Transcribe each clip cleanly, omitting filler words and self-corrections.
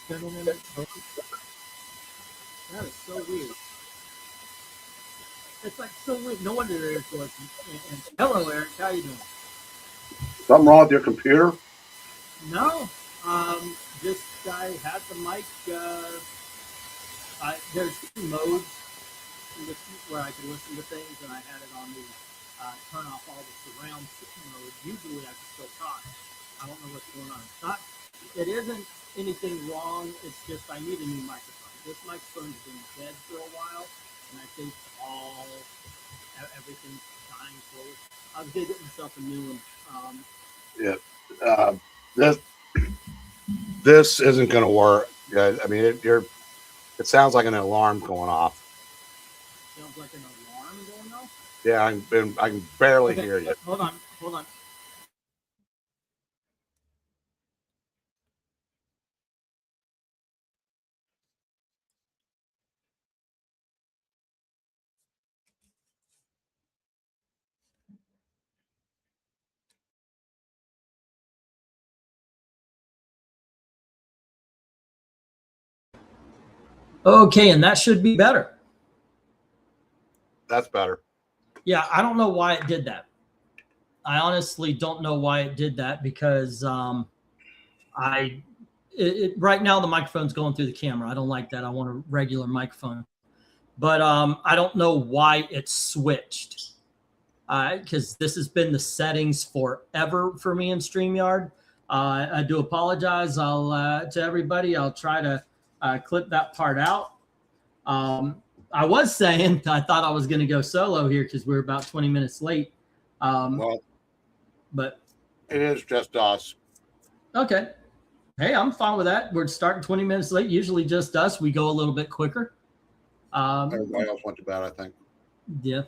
gentlemen. That is so weird. It's like so weird. No wonder there's voice. And hello, Eric. How you doing? Something wrong with your computer? No. Just I had the mic. There's two modes where I can listen to things, and I had it on the turn off all the surround mode. Usually I can still talk. I don't know what's going on. It isn't anything wrong. It's just I need a new microphone. This microphone's been dead for a while, and I think everything's dying slowly. I was gonna get myself a new one. This isn't going to work. I mean, it sounds like an alarm going off. Sounds like an alarm going off? Yeah, I can barely hear you. Hold on. Okay, and that should be better. That's better. Yeah, I don't know why it did that. I honestly don't know why it did that because right now the microphone's going through the camera. I don't like that. I want a regular microphone. But I don't know why it switched. Because this has been the settings forever for me in StreamYard. I do apologize. To everybody, I'll try to clip that part out. I was saying I thought I was going to go solo here because we're about 20 minutes late. But it is just us. Okay. Hey, I'm fine with that. We're starting 20 minutes late. Usually just us. We go a little bit quicker. Everybody else went to bed, I think. Yeah.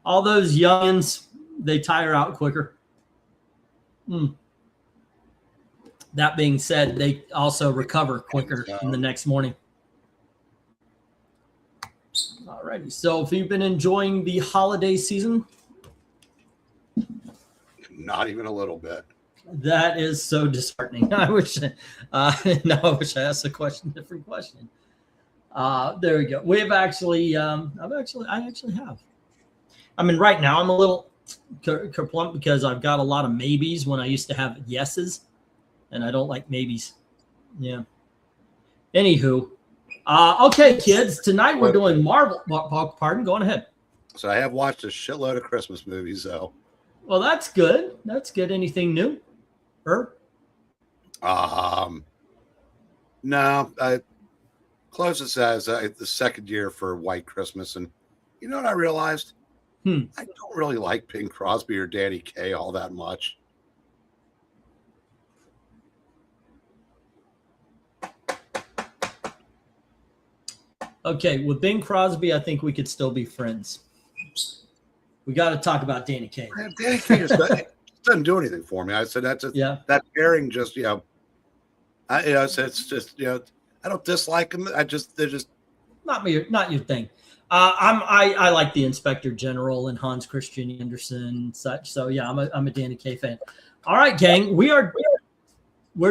All those youngins, they tire out quicker. That being said, they also recover quicker in the next morning. All righty. So if you've been enjoying the holiday season? Not even a little bit. That is so disheartening. I wish I asked a different question. There we go. We've actually, I actually have. I mean, right now I'm a little kerplunk because I've got a lot of maybes when I used to have yeses, and I don't like maybes. Yeah. Anywho, okay, kids. Tonight we're doing Marvel. Pardon. Go on ahead. So I have watched a shitload of Christmas movies, though. Well, that's good. That's good. Anything new? No. Closest as the second year for White Christmas, and you know what I realized? I don't really like Bing Crosby or Danny Kaye all that much. Okay, with Bing Crosby, I think we could still be friends. We got to talk about Danny Kaye. Danny Kaye doesn't do anything for me. I said that pairing just I said it's just I don't dislike them. They're just not your thing. I like the Inspector General and Hans Christian Andersen and such. So yeah, I'm a Danny Kaye fan. All right, gang, we're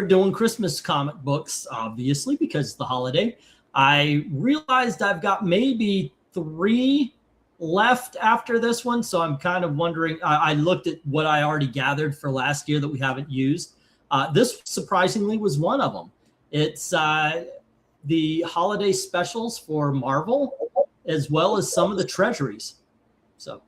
doing Christmas comic books, obviously, because it's the holiday. I realized I've got maybe 3 left after this one, so I'm kind of wondering. I looked at what I already gathered for last year that we haven't used. This surprisingly was one of them. It's the holiday specials for Marvel, as well as some of the treasuries. So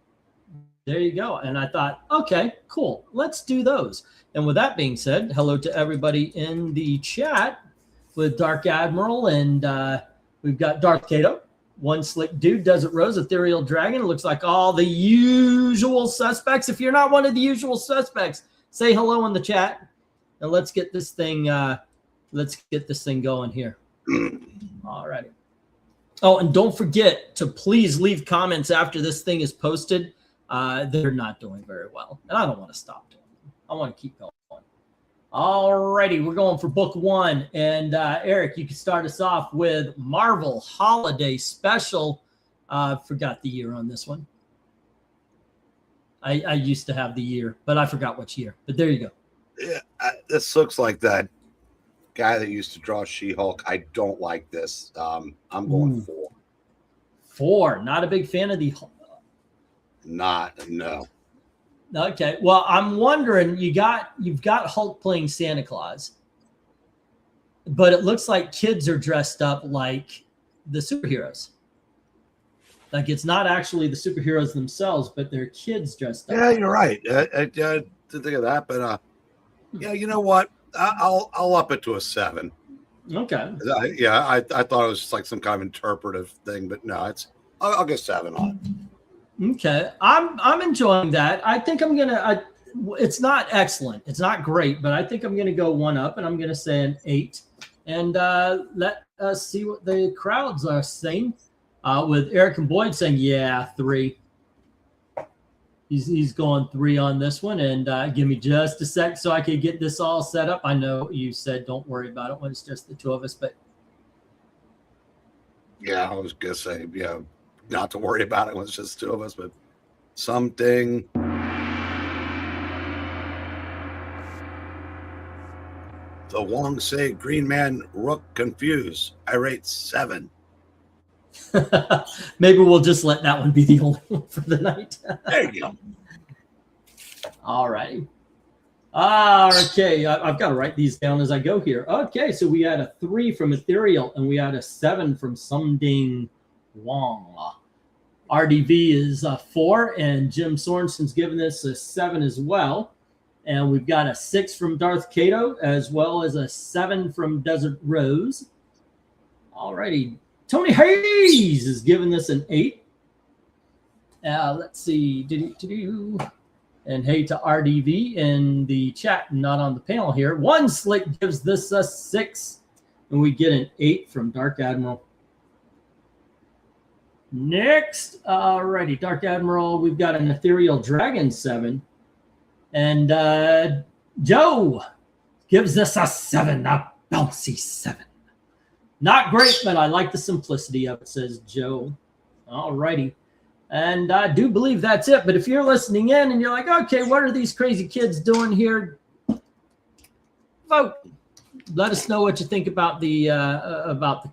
there you go. And I thought, okay, cool. Let's do those. And with that being said, hello to everybody in the chat with Dark Admiral, and we've got Darth Kato, One Slick Dude, Desert Rose, Ethereal Dragon. It looks like all the usual suspects. If you're not one of the usual suspects, say hello in the chat, and let's get this thing going here. All righty. Oh, and don't forget to please leave comments after this thing is posted. They're not doing very well, and I don't want to stop doing them. I want to keep going. All righty, we're going for book 1. And Eric, you can start us off with Marvel Holiday Special. Forgot the year on this one. I used to have the year, but I forgot which year. But there you go. Yeah, this looks like that guy that used to draw She-Hulk. I don't like this. I'm going 4. 4. Not a big fan of the. No. Okay. Well, I'm wondering, you've got Hulk playing Santa Claus, but it looks like kids are dressed up like the superheroes. Like it's not actually the superheroes themselves, but they're kids dressed up. Yeah, you're right. I didn't think of that, but yeah, you know what? I'll up it to a 7. Okay. I thought it was just like some kind of interpretive thing, but no, I'll get 7 on it. Okay, I'm enjoying that. I think I'm gonna. It's not excellent. It's not great, but I think I'm gonna go 1 up, and I'm gonna say an 8. And let us see what the crowds are saying. With Eric and Boyd saying, yeah, 3. He's going 3 on this one. And give me just a sec so I can get this all set up. I know you said don't worry about it when it's just the 2 of us, but yeah, I was gonna say, yeah, not to worry about it when it's just 2 of us, but something. The Wong say Green Man Rook confused. I rate 7. maybe we'll just let that one be the only one for the night. There you go. All right. Okay, I've got to write these down as I go here. Okay, so we had a 3 from Ethereal, and we had a 7 from Sumding Wong. RDV is 4, and Jim Sorensen's given this a 7 as well. And we've got a 6 from Darth Kato, as well as a 7 from Desert Rose. All righty. Tony Hayes is giving this an 8. Let's see. And hey to RDV in the chat, not on the panel here. One Slick gives this a 6, and we get an 8 from Dark Admiral. Next, alrighty, Dark Admiral, we've got an Ethereal Dragon 7. And Joe gives this a 7, a bouncy 7. Not great, but I like the simplicity of it, says Joe. Alrighty. And I do believe that's it. But if you're listening in and you're like, okay, what are these crazy kids doing here? Vote. Let us know what you think about the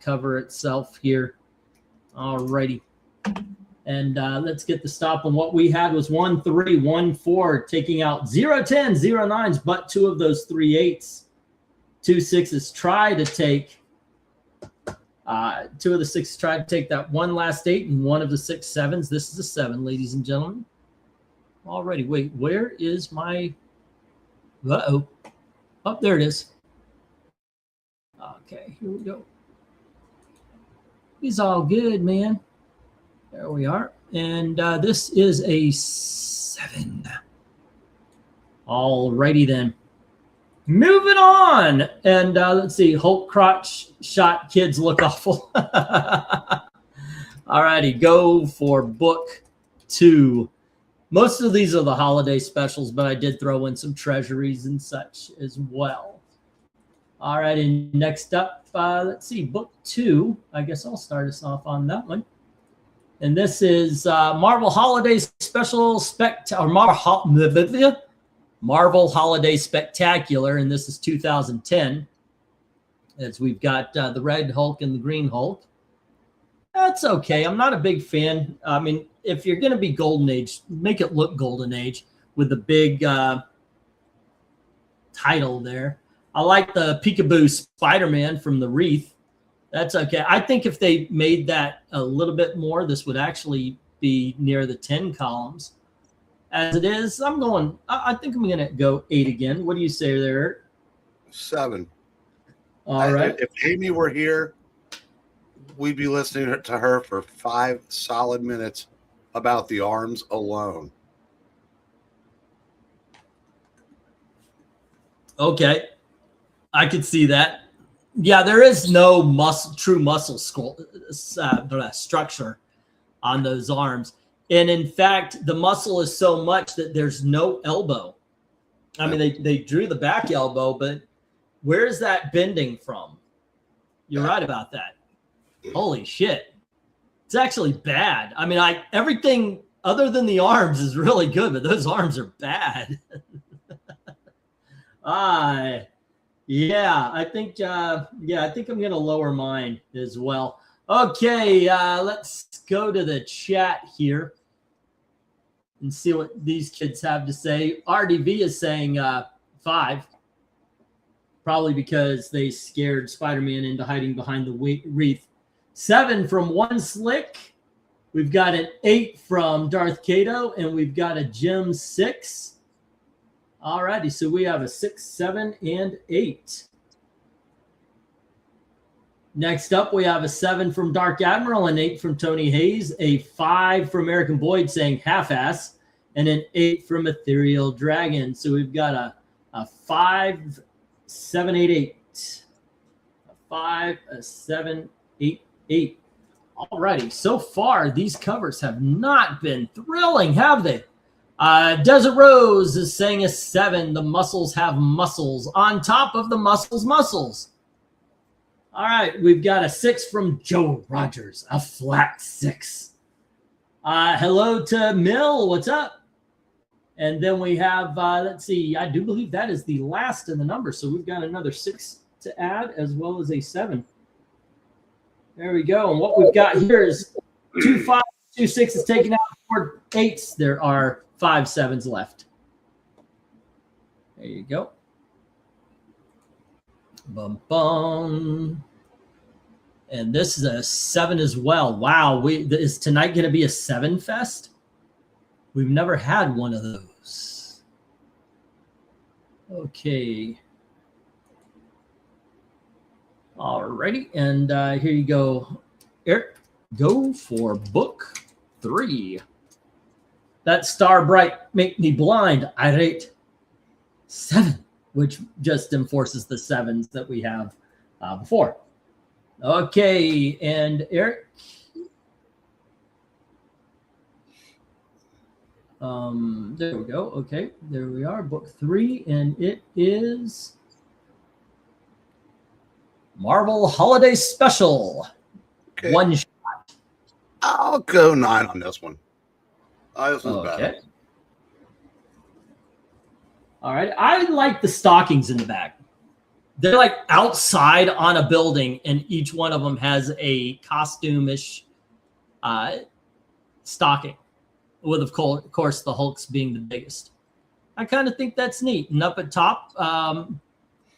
cover itself here. Alrighty. And let's get the stop on what we had was 1, 3, 1, 4, taking out 0, 10, 0, 9s, but 2 of those 3 8s. 2 6s try to take 2 of the 6 tried to take that one last 8, and 1 of the 6 7s. This is a 7, ladies and gentlemen. Alrighty, wait, where is my? Oh, there it is. Okay, here we go. He's all good, man. There we are. And this is a 7. Alrighty then. Moving on. And let's see. Hulk crotch shot kids look awful. Alrighty. Go for book 2. Most of these are the holiday specials, but I did throw in some treasuries and such as well. All right. And next up, let's see. Book 2. I guess I'll start us off on that one. And this is Marvel Holiday Special Marvel Holiday Spectacular, and this is 2010. As we've got the Red Hulk and the Green Hulk. That's okay. I'm not a big fan. I mean, if you're going to be Golden Age, make it look Golden Age with the big title there. I like the Peekaboo Spider-Man from the Wreath. That's okay. I think if they made that a little bit more, this would actually be near the 10 columns. As it is, I think I'm going to go 8 again. What do you say there? 7. All right. If Amy were here, we'd be listening to her for 5 solid minutes about the arms alone. Okay. I could see that. Yeah, there is no true muscle structure on those arms. And in fact, the muscle is so much that there's no elbow. I mean, they drew the back elbow, but where's that bending from? You're right about that. Holy shit. It's actually bad. I mean, everything other than the arms is really good, but those arms are bad. Yeah, I think I think I'm gonna lower mine as well. Okay, let's go to the chat here and see what these kids have to say. RDV is saying 5, probably because they scared Spider-Man into hiding behind the wreath. 7 from One Slick. We've got an 8 from Darth Kato, and we've got a Jim 6. All righty, so we have a 6, 7, and 8. Next up, we have a 7 from Dark Admiral, an 8 from Tony Hayes, a 5 from American Boyd saying half-ass, and an 8 from Ethereal Dragon. So we've got a 5, 7, 8, 8. A 5, a 7, 8, 8. All righty, so far, these covers have not been thrilling, have they? Desert Rose is saying a 7. The muscles have muscles on top of the muscles. All right, we've got a 6 from Joe Rogers, a flat 6. Hello to Mill, what's up? And then we have, let's see, I do believe that is the last in the number. So we've got another 6 to add as well as a 7. There we go. And what we've got here is 2 5s, 2 6s taken out, 4 8s. There are 5 7s left. There you go. Bum bum. And this is a 7 as well. Wow, is tonight going to be a 7 fest? We've never had one of those. Okay. All righty, and here you go, Eric. Go for book 3. That star bright make me blind. I rate 7, which just enforces the 7s that we have before. Okay, and Eric. There we go. Okay, there we are. Book 3, and it is Marvel Holiday Special. Okay. 1 shot. I'll go 9 on this one. This one's better. All right. I like the stockings in the back. They're like outside on a building, and each one of them has a costume-ish stocking, with, of course, the Hulk's being the biggest. I kind of think that's neat. And up at top,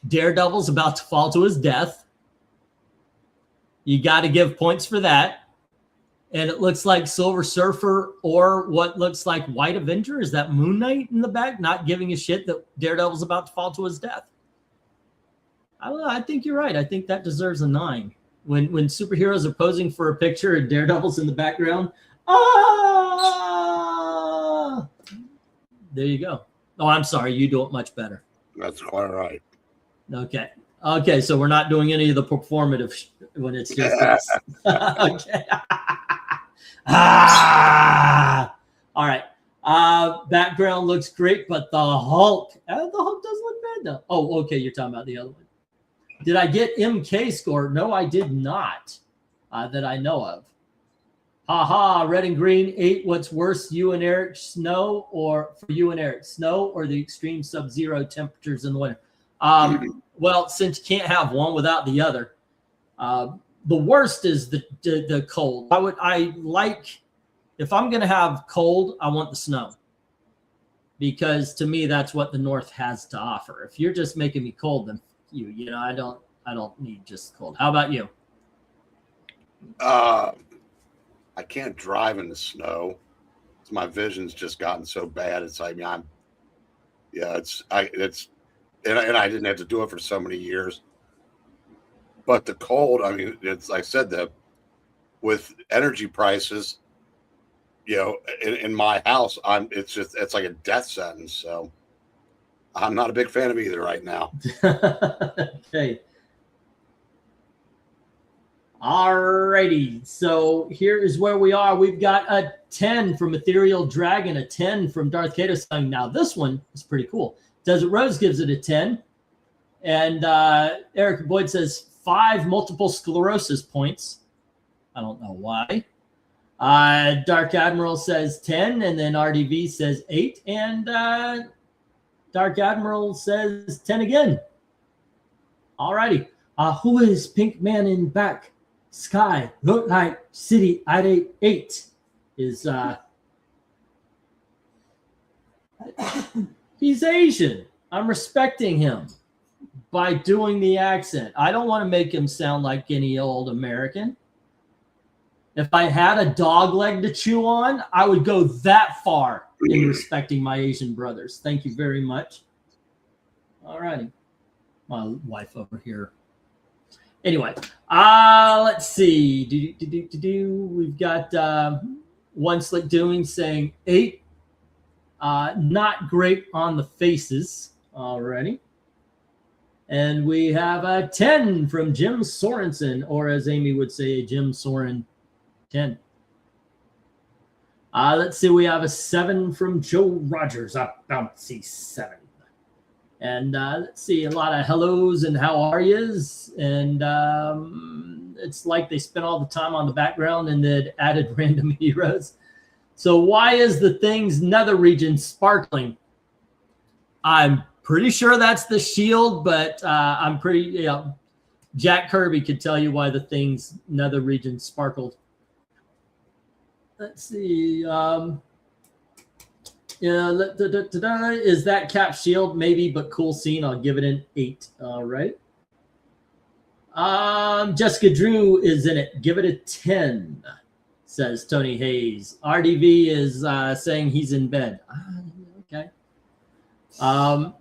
Daredevil's about to fall to his death. You got to give points for that. And it looks like Silver Surfer or what looks like White Avenger. Is that Moon Knight in the back, not giving a shit that Daredevil's about to fall to his death? I don't know. I think you're right. I think that deserves a 9. When superheroes are posing for a picture and Daredevil's in the background, there you go. Oh, I'm sorry. You do it much better. That's quite right. Okay. Okay, so we're not doing any of the performative when it's just us. Okay. All right. Background looks great, but the Hulk does look bad though. Oh, okay. You're talking about the other one. Did I get MK score? No, I did not. That I know of. Haha, red and green 8. What's worse, you and Eric, snow, or for you and Eric, snow or the extreme sub-zero temperatures in the winter? Well, since you can't have one without the other, the worst is the cold. I like, if I'm going to have cold, I want the snow, because to me that's what the North has to offer. If you're just making me cold, then you know I don't need just cold. How about you? I can't drive in the snow. My vision's just gotten so bad. It's like, and I didn't have to do it for so many years. But the cold, I mean, it's like I said, that with energy prices, in my house, it's like a death sentence. So I'm not a big fan of either right now. Okay. All righty. So here is where we are. We've got a 10 from Ethereal Dragon, a 10 from Darth Kato saying, now this one is pretty cool. Desert Rose gives it a 10. And Eric Boyd says 5 multiple sclerosis points. I don't know why. Dark Admiral says 10, and then RDV says 8, and Dark Admiral says 10 again. All righty. Who is Pink Man in back? Sky. Look like City at 8 is he's Asian. I'm respecting him by doing the accent. I don't want to make him sound like any old American. If I had a dog leg to chew on, I would go that far in respecting my Asian brothers. Thank you very much. All righty. My wife over here. Anyway, let's see. We've got One Slick Doing saying 8. Not great on the faces already. And we have a 10 from Jim Sorensen, or as Amy would say, Jim Soren 10. Let's see. We have a 7 from Joe Rogers, a bouncy 7. And let's see, a lot of hellos and how are yous. And it's like they spent all the time on the background and then added random heroes. So why is the thing's nether region sparkling? I'm pretty sure that's the shield, but I'm pretty, Jack Kirby could tell you why the thing's nether region sparkled. Let's see. Is that Cap shield? Maybe, but cool scene. I'll give it an 8. All right. Jessica Drew is in it. Give it a 10, says Tony Hayes. RDV is saying he's in bed. Okay. I'm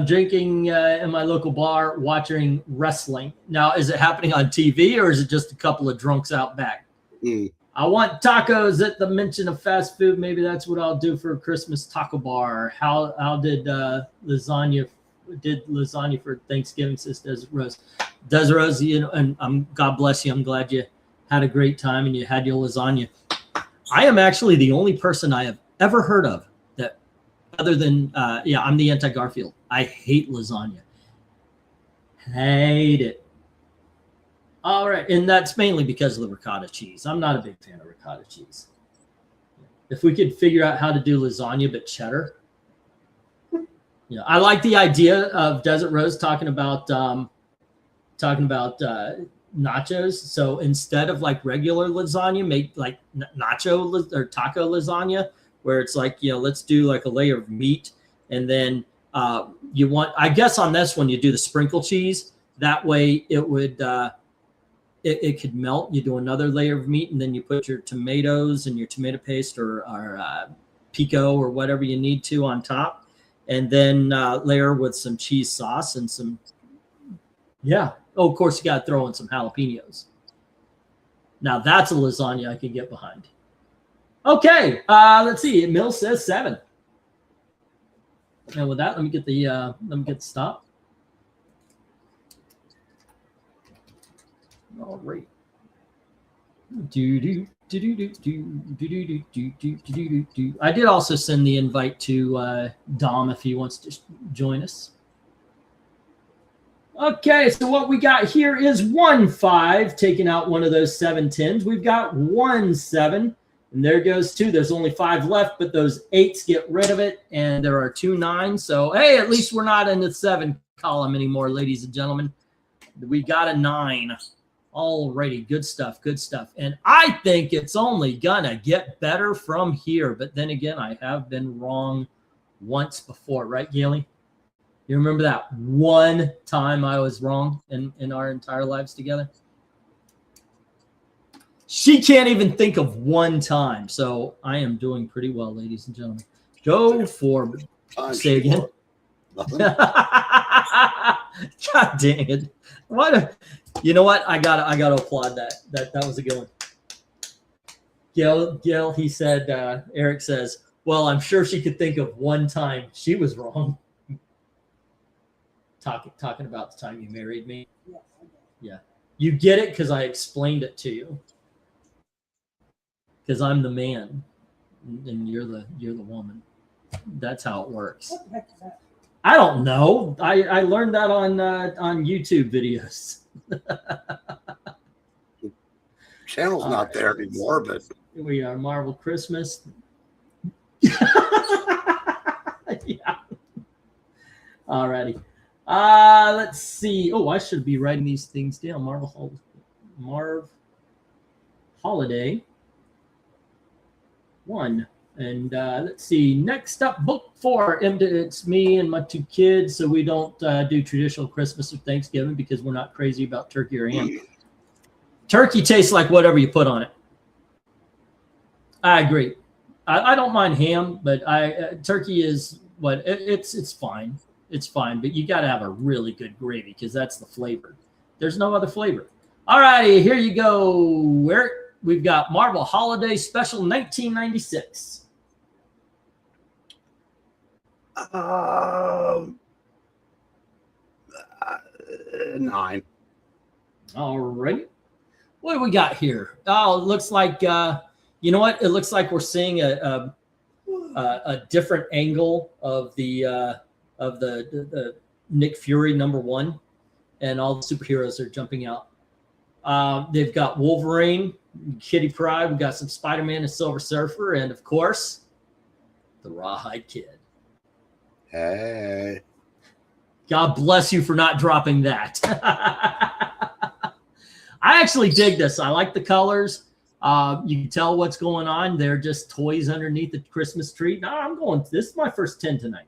drinking in my local bar, watching wrestling. Now, is it happening on TV or is it just a couple of drunks out back? I want tacos at the mention of fast food. Maybe that's what I'll do for a Christmas taco bar. How did lasagna for Thanksgiving, says Desert Rose. Desert Rose, and God bless you. I'm glad you had a great time and you had your lasagna. I am actually the only person I have ever heard of that, other than I'm the anti-Garfield. I hate lasagna. Hate it. All right, and that's mainly because of the ricotta cheese. I'm not a big fan of ricotta cheese. If we could figure out how to do lasagna but cheddar, I like the idea of Desert Rose talking about nachos. So instead of like regular lasagna, make like nacho or taco lasagna, where it's like let's do like a layer of meat, and then I guess on this one you do the sprinkle cheese. That way it would. It could melt. You do another layer of meat, and then you put your tomatoes and your tomato paste or pico or whatever you need to on top, and then layer with some cheese sauce and some. Yeah. Oh, of course, you got to throw in some jalapenos. Now that's a lasagna I can get behind. Okay. Let's see. Mill says 7. And with that, let me get the stop. All right. I did also send the invite to Dom if he wants to join us. Okay, so what we got here is 1 5, taking out one of those 7 10s. We've got 1 7, and there goes 2. There's only 5 left, but those 8s get rid of it, and there are 2 9s. So, hey, at least we're not in the 7 column anymore, ladies and gentlemen. We got a 9. Alrighty, good stuff, good stuff. And I think it's only gonna get better from here. But then again, I have been wrong once before, right, Gailey? You remember that one time I was wrong in our entire lives together? She can't even think of one time. So I am doing pretty well, ladies and gentlemen. Go for say again. Nothing. God dang it. You know what? I gotta applaud that. That was a good one. Gail, he said, Eric says, well, I'm sure she could think of one time she was wrong. Talking about the time you married me. Yes, I did. Yeah. You get it because I explained it to you. Because I'm the man and you're the woman. That's how it works. What the heck is that? I don't know. I learned that on YouTube videos. Channel's not there anymore, but we are Marvel Christmas. Yeah. Alrighty. Let's see. Oh, I should be writing these things down. Marv Holiday 1. And let's see. Next up, book 4. It's me and my 2 kids, so we don't do traditional Christmas or Thanksgiving because we're not crazy about turkey or ham. Turkey tastes like whatever you put on it. I agree. I don't mind ham, but turkey is what it's fine. It's fine, but you got to have a really good gravy because that's the flavor. There's no other flavor. All righty, here you go, Eric. We've got Marvel Holiday Special 1996. 9. All right. What do we got here? Oh, it looks like you know what? It looks like we're seeing a different angle of the Nick Fury #1, and all the superheroes are jumping out. They've got Wolverine, Kitty Pryde. We've got some Spider-Man and Silver Surfer, and of course, the Rawhide Kid. Hey. God bless you for not dropping that. I actually dig this. I like the colors. You can tell what's going on. They're just toys underneath the Christmas tree. No, this is my first 10 tonight.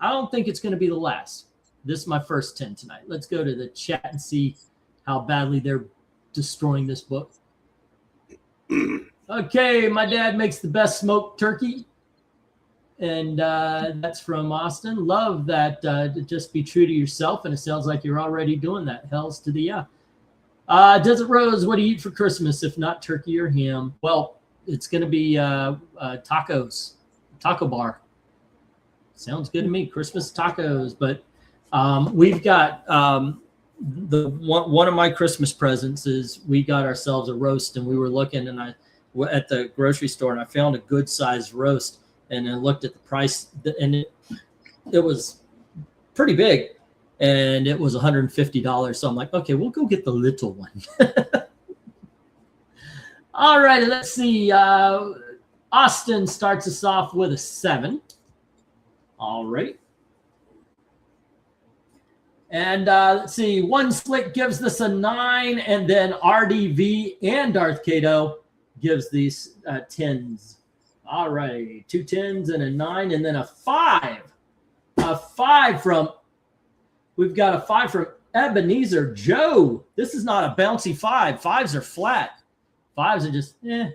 I don't think it's going to be the last. This is my first 10 tonight. Let's go to the chat and see how badly they're destroying this book. Okay, my dad makes the best smoked turkey. And that's from Austin. Love that. Just be true to yourself. And it sounds like you're already doing that. Hells to the yeah. Desert Rose, what do you eat for Christmas if not turkey or ham? Well, it's going to be tacos, taco bar. Sounds good to me. Christmas tacos. But we've got one of my Christmas presents is we got ourselves a roast, and we were looking at the grocery store, and I found a good sized roast, and I looked at the price, and it was pretty big. And it was $150. So I'm like, okay, we'll go get the little one. All right, let's see. Austin starts us off with a 7. All right. And let's see. One Slick gives this a 9. And then RDV and Darth Kato gives these 10s. All right. 2 10s and a 9. And then a 5. A 5 from... We've got a 5 from Ebenezer Joe. This is not a bouncy 5. 5s are flat. 5s are just, eh.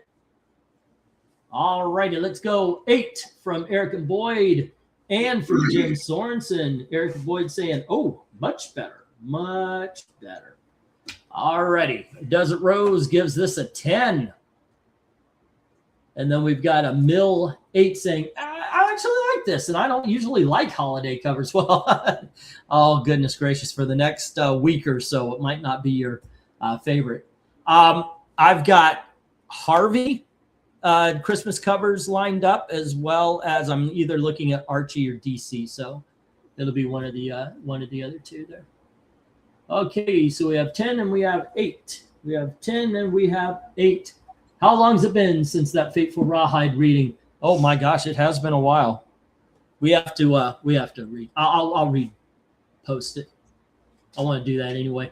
All righty, let's go. 8 from Eric and Boyd and from Jim Sorensen. Eric and Boyd saying, oh, much better. Much better. All righty. Desert Rose gives this a 10. And then we've got a Mill 8 saying, I actually like this, and I don't usually like holiday covers. Well, oh, goodness gracious, for the next week or so, it might not be your favorite. I've got Harvey Christmas covers lined up, as well as I'm either looking at Archie or DC, so it'll be one of the other two there. Okay, so we have 10 and we have 8. We have 10 and we have 8. How long's it been since that fateful Rawhide reading? Oh my gosh, it has been a while. We have to read. I'll repost it. I want to do that anyway.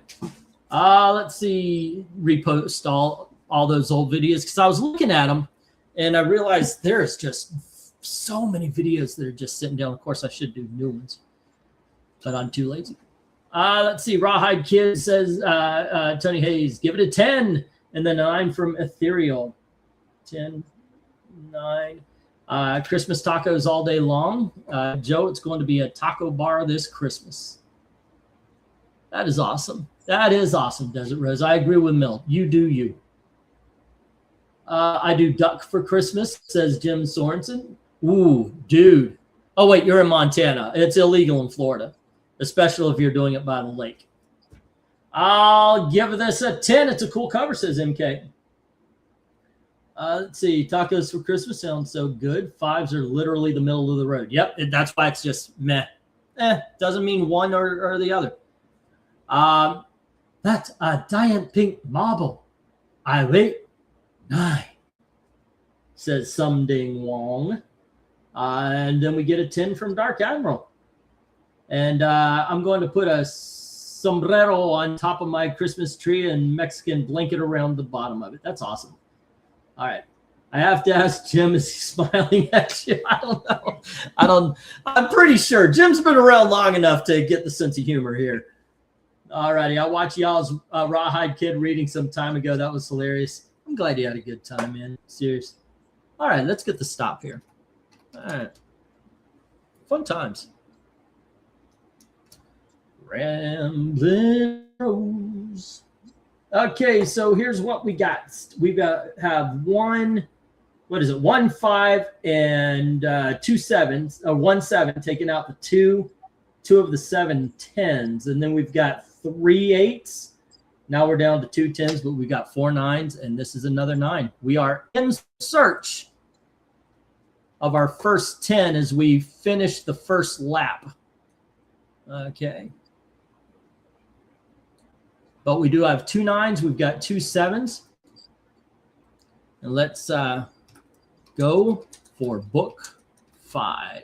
Let's see, repost all those old videos, because I was looking at them and I realized there's just so many videos that are just sitting down. Of course, I should do new ones, but I'm too lazy. Let's see. Rawhide Kid says, Tony Hayes, give it a 10. And then 9 from Ethereal. 10, 9. Christmas tacos all day long. Joe, it's going to be a taco bar this Christmas. That is awesome. That is awesome, Desert Rose. I agree with Mill. You do you. I do duck for Christmas, says Jim Sorensen. Ooh, dude. Oh, wait, you're in Montana. It's illegal in Florida, especially if you're doing it by the lake. I'll give this a 10. It's a cool cover, says MK. Let's see. Tacos for Christmas sounds so good. 5s are literally the middle of the road. Yep, that's why it's just meh. Doesn't mean one or the other. That's a giant pink marble. I rate 9, says Sumding Wong. And then we get a 10 from Dark Admiral. And I'm going to put a sombrero on top of my Christmas tree and Mexican blanket around the bottom of it. That's awesome. All right. I have to ask Jim, is he smiling at you? I don't know. I'm pretty sure. Jim's been around long enough to get the sense of humor here. All righty. I watched y'all's Rawhide Kid reading some time ago. That was hilarious. I'm glad you had a good time, man. Serious. All right. Let's get the stop here. All right. Fun times. Ramblin' Rose. Okay, so here's what we got. We've got have 1, 5 and 2 7s, 1 7, taking out the 2 of the 7 10s, and then we've got 3 8s. Now we're down to 2 10s, but we've got 4 9s, and this is another 9. We are in search of our first 10 as we finish the first lap. Okay. But we do have 2 9s. We've got 2 7s. And let's go for book 5.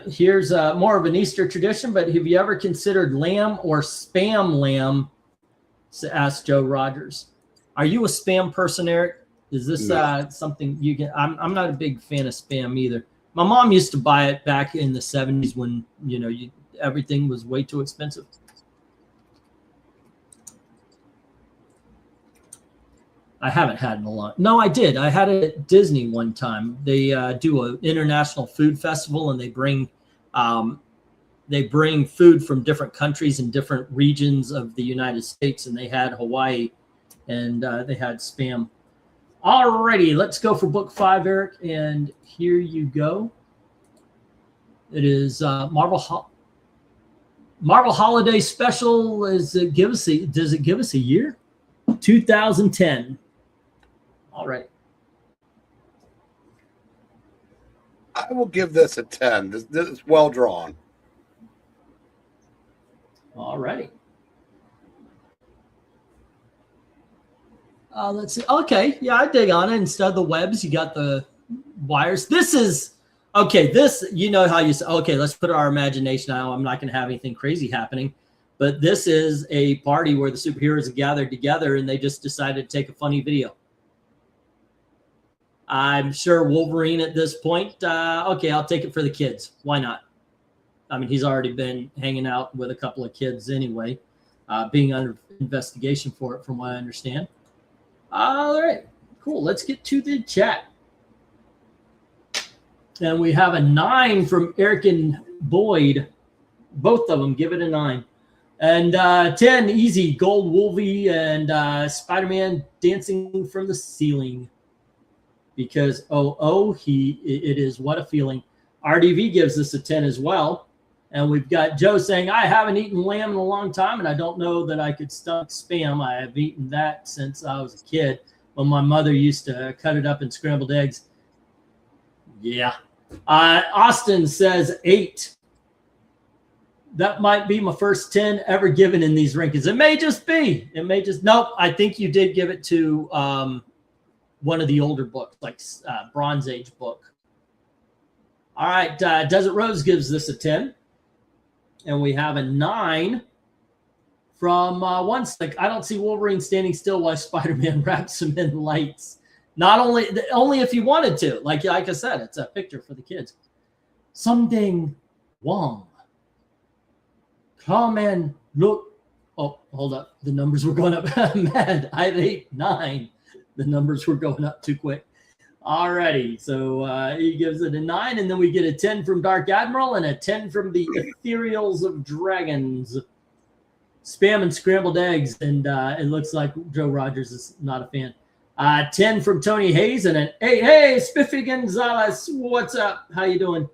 Here's more of an Easter tradition, but have you ever considered lamb or spam lamb? Asked Joe Rogers. Are you a spam person, Eric? Is this something you can? I'm not a big fan of spam either. My mom used to buy it back in the 70s when, everything was way too expensive. I haven't had it in a long. No, I did. I had it at Disney one time. They do an international food festival, and they bring food from different countries and different regions of the United States, and they had Hawaii, and they had spam. Alrighty, let's go for book 5, Eric, and here you go. It is Marvel Holiday Special. Does it give us a year? 2010. All right. I will give this a 10. This is well drawn. All righty. Let's see. Okay, yeah, I dig on it. Instead of the webs, you got the wires. This is okay. This, how you say, okay, let's put our imagination out. I'm not going to have anything crazy happening, but this is a party where the superheroes have gathered together and they just decided to take a funny video. I'm sure Wolverine at this point, okay, I'll take it for the kids. Why not? I mean, he's already been hanging out with a couple of kids anyway, being under investigation for it, from what I understand. All right, cool. Let's get to the chat. And we have a 9 from Eric and Boyd. Both of them give it a 9. And 10, easy, Gold Wolvie and Spider-Man dancing from the ceiling. Because, it is what a feeling. RDV gives us a 10 as well. And we've got Joe saying, I haven't eaten lamb in a long time, and I don't know that I could stomach spam. I have eaten that since I was a kid when my mother used to cut it up in scrambled eggs. Yeah. Austin says 8. That might be my first 10 ever given in these rankings. It may just be. Nope. I think you did give it to one of the older books, like Bronze Age book. All right. Desert Rose gives this a 10. And we have a 9 from one stick. I don't see Wolverine standing still while Spider-Man wraps him in lights. Only if you wanted to. Like I said, it's a picture for the kids. Something Wong. Clawman, look. Oh, hold up. The numbers were going up. Mad. I had 8, 9. The numbers were going up too quick. Alrighty, so he gives it a 9, and then we get a 10 from Dark Admiral and a 10 from the Ethereals of Dragons. Spam and scrambled eggs, and it looks like Joe Rogers is not a fan. 10 from Tony Hayes, and an hey, Spiffy Gonzalez, what's up? How you doing?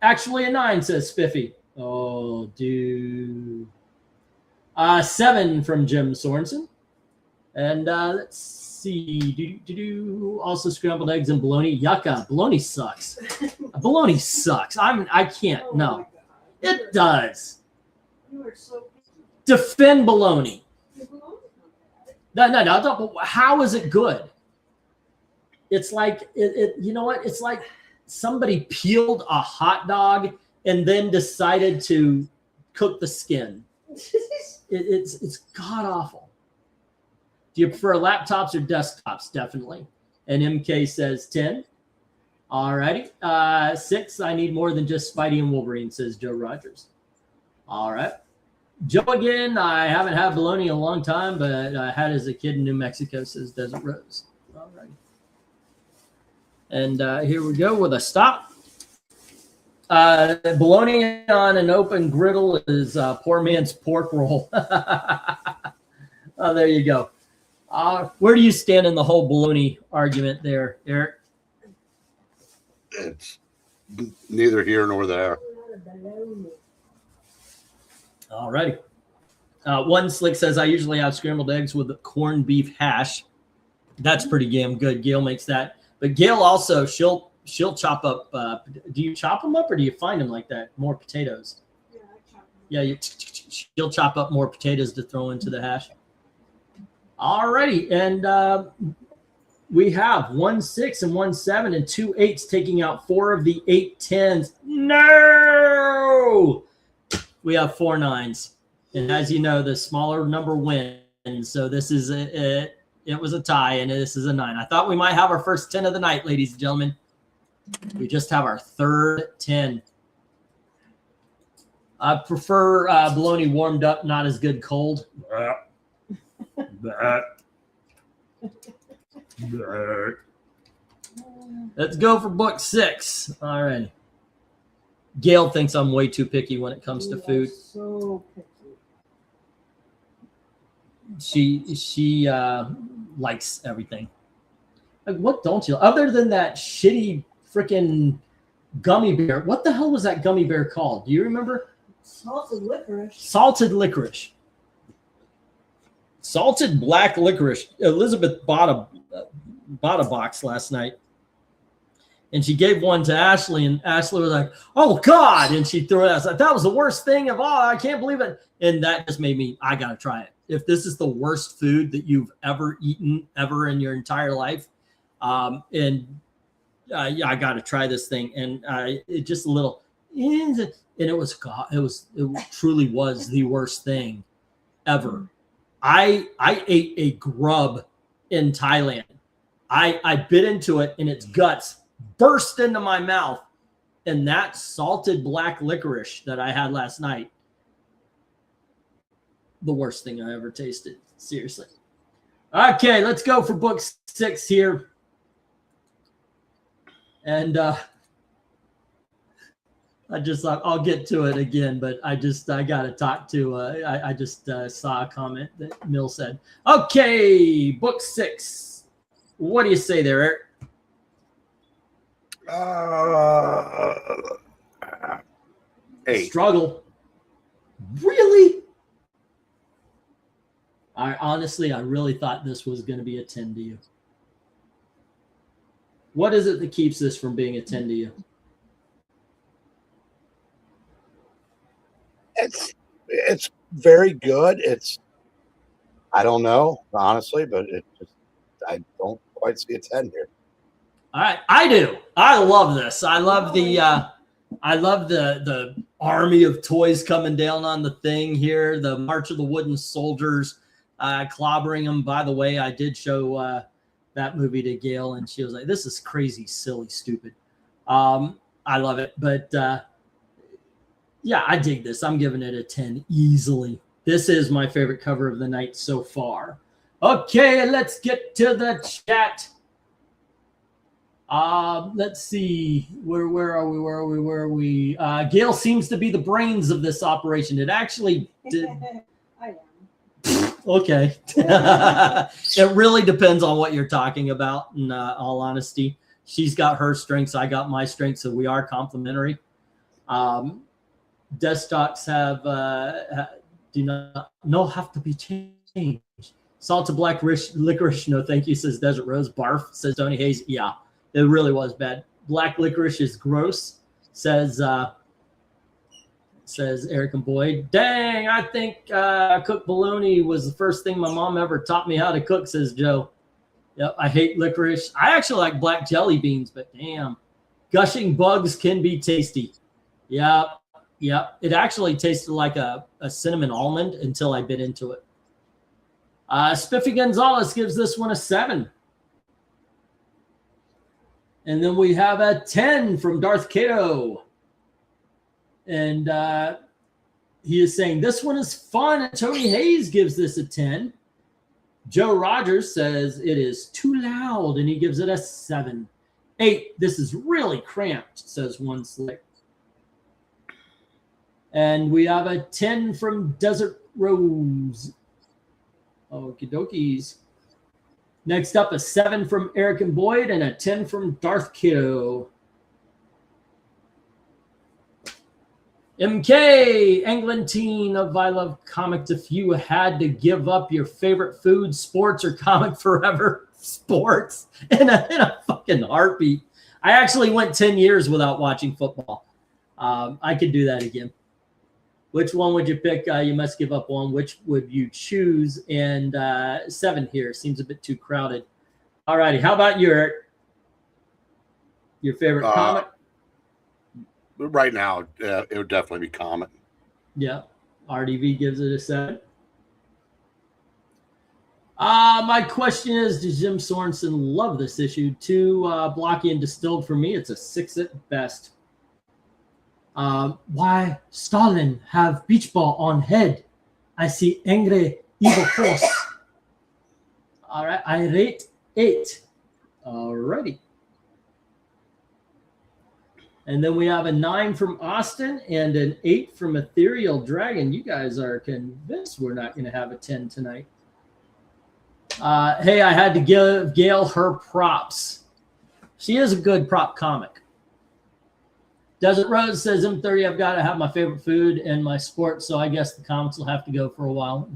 Actually a 9, says Spiffy. Oh, dude. 7 from Jim Sorensen, and let's see. Also scrambled eggs and bologna. Yucca. Bologna sucks. Bologna sucks. I can't. Oh, no. It does. You are so defend bologna. No. How is it good? It's like you know what? It's like somebody peeled a hot dog and then decided to cook the skin. It's god awful. Do you prefer laptops or desktops? Definitely. And MK says 10. All righty. 6. I need more than just Spidey and Wolverine, says Joe Rogers. All right. Joe again. I haven't had bologna in a long time, but I had as a kid in New Mexico, says Desert Rose. All right. And here we go with a stop. Bologna on an open griddle is poor man's pork roll. Oh, there you go. Where do you stand in the whole bologna argument there, Eric? It's neither here nor there. All righty. One Slick says, I usually have scrambled eggs with corned beef hash. That's pretty damn good. Gail makes that. But Gail also, she'll chop up. Do you chop them up or do you find them like that? More potatoes. Yeah, I chop them. Yeah, she'll chop up more potatoes to throw into the hash. All righty. And we have 1 6 and 1 7 and 2 8s taking out 4 of the 8 10s. No! We have 4 9s. And as you know, the smaller number wins. So this is it was a tie, and this is a 9. I thought we might have our first 10 of the night, ladies and gentlemen. We just have our third 10. I prefer bologna warmed up, not as good cold. Let's go for book 6. All right. Gail thinks I'm way too picky when it comes to food. So picky. She likes everything. Like, what don't you? Other than that shitty freaking gummy bear. What the hell was that gummy bear called? Do you remember? Salted licorice. Salted licorice. Salted black licorice. Elizabeth bought a box last night. And she gave one to Ashley, and Ashley was like, "Oh God!" And she threw it out. I was like, "That was the worst thing of all. I can't believe it." And that just made me, I gotta try it. If this is the worst food that you've ever eaten ever in your entire life, yeah, I gotta try this thing. And it just a little, and it truly was the worst thing ever. I ate a grub in Thailand. I bit into it, and its guts burst into my mouth, and that salted black licorice that I had last night, the worst thing I ever tasted. Seriously. Okay, let's go for book 6 here. And I just thought I'll get to it again, but I got to talk to, I just saw a comment that Mill said. Okay, book 6. What do you say there, Eric? 8. Struggle. Really? I really thought this was going to be a 10 to you. What is it that keeps this from being a 10 to you? It's very good. I don't know, honestly, but I don't quite see a 10 here. All right, I do. I love this. I love the army of toys coming down on the thing here. The March of the Wooden Soldiers, clobbering them. By the way, I did show that movie to Gail, and she was like, "This is crazy, silly, stupid." I love it, but yeah, I dig this. I'm giving it a 10 easily. This is my favorite cover of the night so far. Okay, let's get to the chat. Let's see. Where are we? Gail seems to be the brains of this operation. It actually did. I am. Okay. It really depends on what you're talking about, in all honesty. She's got her strengths. I got my strengths, so we are complementary. Desktops do not have to be changed. Salted black licorice, no thank you, says Desert Rose. Barf, says Tony Hayes. Yeah. It really was bad. Black licorice is gross, says Eric and Boyd. Dang, I think cooked bologna was the first thing my mom ever taught me how to cook, says Joe. Yep, I hate licorice. I actually like black jelly beans, but damn. Gushing bugs can be tasty. Yep, yep. It actually tasted like a cinnamon almond until I bit into it. Spiffy Gonzalez gives this one a 7. And then we have a 10 from Darth Cato. And he is saying this one is fun. And Tony Hayes gives this a 10. Joe Rogers says it is too loud, and he gives it a 7. 8, this is really cramped, says One Slick. And we have a 10 from Desert Rose. Okie dokies. Next up, a 7 from Eric and Boyd and a 10 from Darth Kiddo. MK, Englantine of I Love Comics. If you had to give up your favorite food, sports, or comic forever, sports in a fucking heartbeat. I actually went 10 years without watching football. I could do that again. Which one would you pick? You must give up one. Which would you choose? And 7 here seems a bit too crowded. All righty. How about your favorite comic? Right now, it would definitely be Comet. Yeah. RDV gives it a 7. My question is, does Jim Sorensen love this issue? Too blocky and distilled for me. It's a 6 at best. Why Stalin have beach ball on head? I see angry evil force. All right, I rate 8. All righty. And then we have a 9 from Austin and an 8 from Ethereal Dragon. You guys are convinced we're not going to have a 10 tonight. Hey, I had to give Gail her props. She is a good prop comic. Desert Rose says, M30, I've got to have my favorite food and my sport, so I guess the comics will have to go for a while.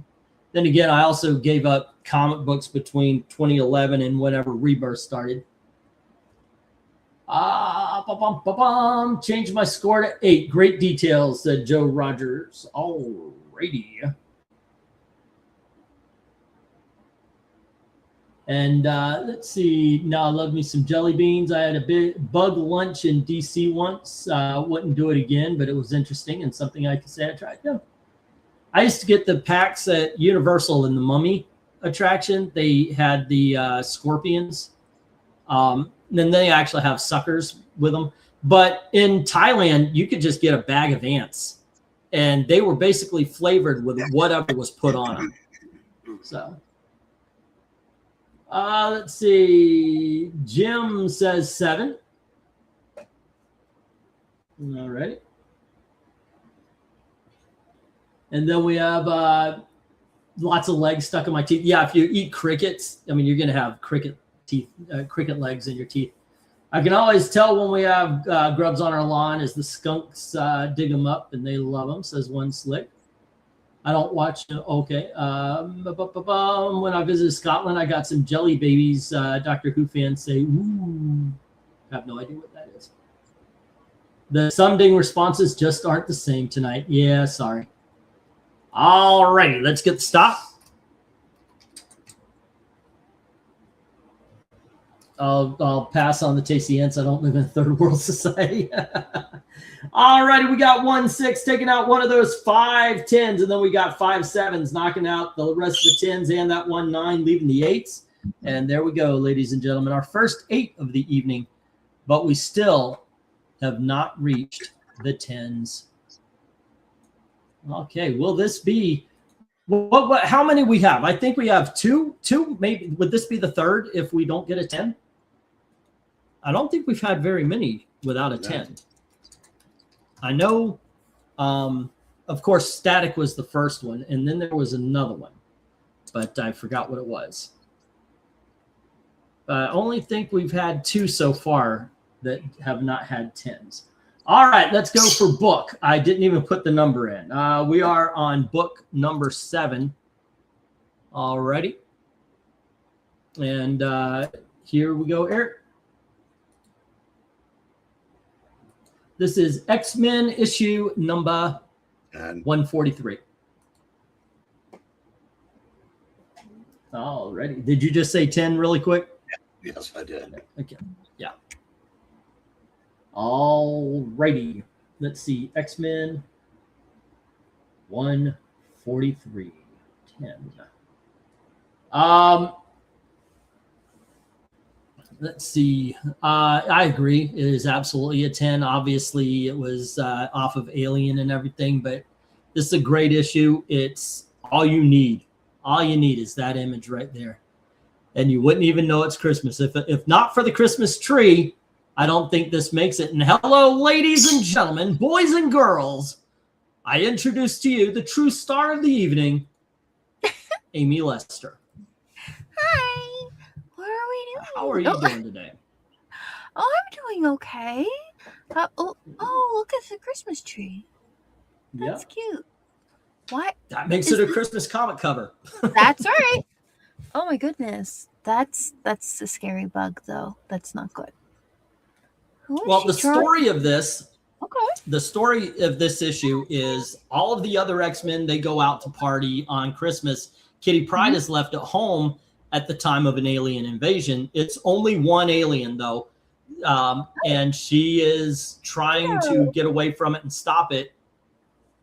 Then again, I also gave up comic books between 2011 and whenever Rebirth started. Changed my score to 8. Great details, said Joe Rogers. Alrighty. And let's see. Now I love me some jelly beans. I had a big bug lunch in DC once. Wouldn't do it again, but it was interesting and something I could say I tried. Yeah. I used to get the packs at Universal in the Mummy attraction. They had the scorpions. Then they actually have suckers with them. But in Thailand, you could just get a bag of ants. And they were basically flavored with whatever was put on them. So, let's see. Jim says 7. All right. And then we have lots of legs stuck in my teeth. Yeah, if you eat crickets, I mean, you're going to have cricket teeth, cricket legs in your teeth. I can always tell when we have grubs on our lawn as the skunks dig them up and they love them, says One Slick. I don't watch. Okay. When I visited Scotland, I got some jelly babies. Doctor Who fans say, ooh. I have no idea what that is. The some ding responses just aren't the same tonight. Yeah, sorry. All righty, let's get the stop. I'll pass on the tasty ants. I don't live in a third world society. All righty, we got 1 6 taking out one of those 5 10s, and then we got 5 7s knocking out the rest of the 10s and that 1 9, leaving the 8s. And there we go, ladies and gentlemen, our first 8 of the evening, but we still have not reached the 10s. Okay, will this be what how many we have? I think we have two, maybe. Would this be the third if we don't get a 10? I don't think we've had very many without a 10. I know, of course, Static was the first one, and then there was another one, but I forgot what it was. I only think we've had 2 so far that have not had 10s. All right, let's go for book. I didn't even put the number in. We are on book number 7 already. And here we go, Eric. This is X-Men issue number 143. All righty. Did you just say 10 really quick? Yes, I did. Okay. Yeah. All righty. Let's see. X-Men 143. 10. Let's see. I agree. It is absolutely a 10. Obviously, it was off of Alien and everything, but this is a great issue. It's all you need. All you need is that image right there. And you wouldn't even know it's Christmas. If not for the Christmas tree, I don't think this makes it. And hello, ladies and gentlemen, boys and girls. I introduce to you the true star of the evening, Amy Lester. Hi. What are we doing? How are you doing today? Oh, I'm doing okay. Oh, look at the Christmas tree. That's cute. What? That makes it a Christmas comic cover. That's right. Oh my goodness. That's a scary bug, though. That's not good. Well, the story of this, okay. The story of this issue is all of the other X-Men, they go out to party on Christmas. Kitty Pryde is left at home at the time of an alien invasion. It's only one alien, though, and she is trying to get away from it and stop it.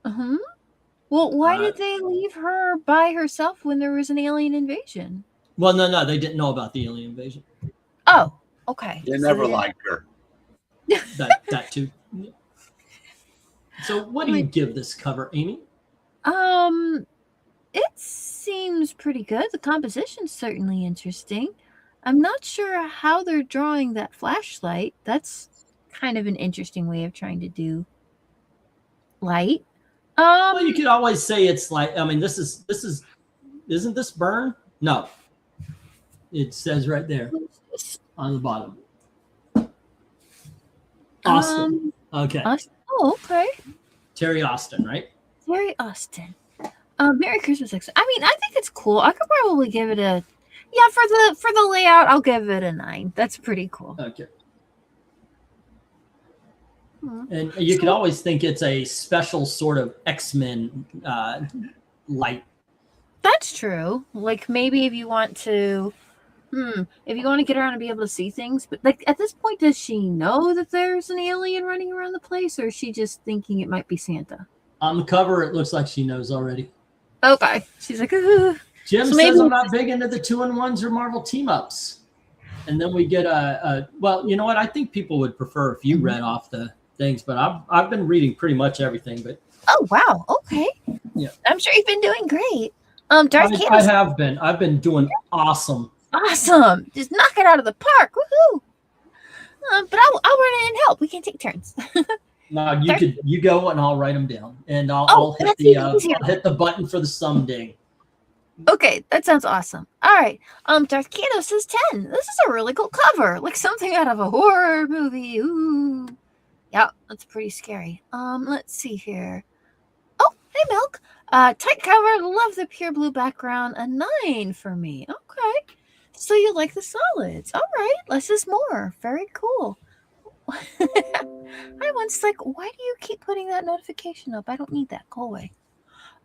Well, why did they leave her by herself when there was an alien invasion? Well, no, they didn't know about the alien invasion. Oh, okay. They never liked her. That too. So what do you give this cover, Amy? It seems pretty good. The composition's certainly interesting. I'm not sure how they're drawing that flashlight. That's kind of an interesting way of trying to do light. Well, you could always say it's like, I mean, this is isn't this Byrne? No. It says right there on the bottom. Austin. Okay. Austin. Oh, okay. Terry Austin, right? Terry Austin. Merry Christmas, X. I mean, I think it's cool. I could probably give it a for the layout, I'll give it a 9. That's pretty cool. Okay. And you could always think it's a special sort of X-Men light. That's true. Like maybe if you want to get around and be able to see things, but like at this point, does she know that there's an alien running around the place, or is she just thinking it might be Santa? On the cover, it looks like she knows already. Okay. She's like, ooh. Jim says I'm not big into the 2-in-1s or Marvel team-ups. And then we get well, you know what? I think people would prefer if you read off the things, but I've been reading pretty much everything. But oh wow, okay. Yeah. I'm sure you've been doing great. I have been. I've been doing awesome. Awesome. Just knock it out of the park. Woohoo. But I'll run in and help. We can take turns. No, you go and I'll write them down, and I'll hit the button for the someday. Okay, that sounds awesome. All right. Darth Kato says 10. This is a really cool cover, like something out of a horror movie. Ooh, yeah, that's pretty scary. Let's see here. Oh, hey, Milk. Tight cover. Love the pure blue background. A 9 for me. Okay. So you like the solids. All right. Less is more. Very cool. I once like, why do you keep putting that notification up? I don't need that. Go away.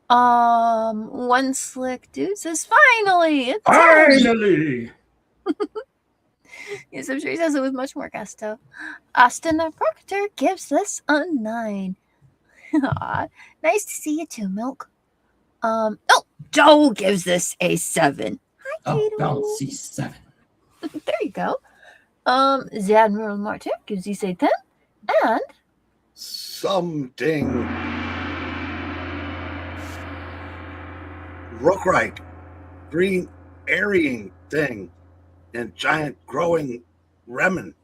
One slick dude says, finally. It's finally. Yes, I'm sure he says it with much more gusto. Austin Proctor gives this a 9. Nice to see you too, Milk. Joe gives this a 7. Hi, bouncy 7. There you go. Zadmiral Martyr gives you a 10. And something Rookrite, green airying thing, and giant growing lemon.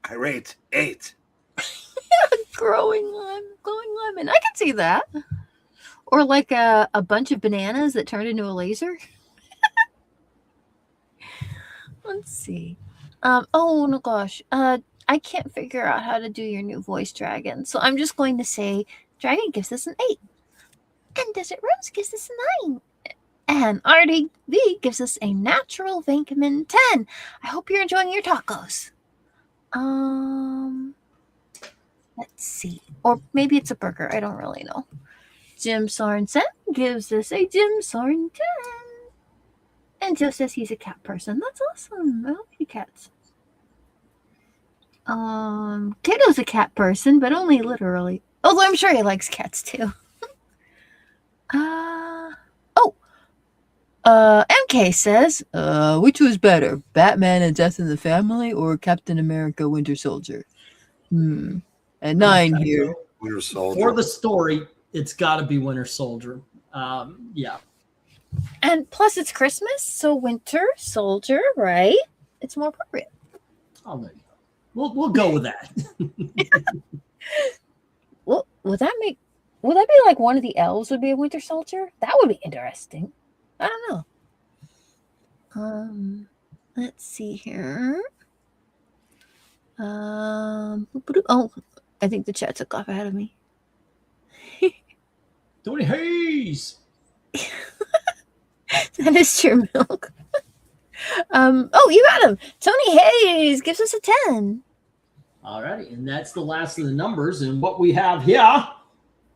I rate 8. glowing lemon. I can see that. Or like a bunch of bananas that turned into a laser. Let's see. Oh no gosh. I can't figure out how to do your new voice, Dragon. So I'm just going to say Dragon gives this an 8. And Desert Rose gives this a 9. And Artie V gives us a natural Venkman 10. I hope you're enjoying your tacos. Let's see. Or maybe it's a burger. I don't really know. Jim Sorensen gives us a Jim Soren 10. And Joe says he's a cat person. That's awesome. I love you cats. Kiddo's a cat person, but only literally. Although I'm sure he likes cats too. MK says, which was better, Batman and Death in the Family or Captain America Winter Soldier? And 9 here. Winter Soldier. For the story, it's got to be Winter Soldier. Yeah. And plus it's Christmas, so Winter Soldier, right? It's more appropriate. Oh, there you go. We'll go with that. Well, would that be like one of the elves would be a Winter Soldier? That would be interesting. I don't know. Let's see here. Oh, I think the chat took off ahead of me. Tony Hayes. That is true, Milk. You got him. Tony Hayes gives us a 10. All righty, and that's the last of the numbers. And what we have here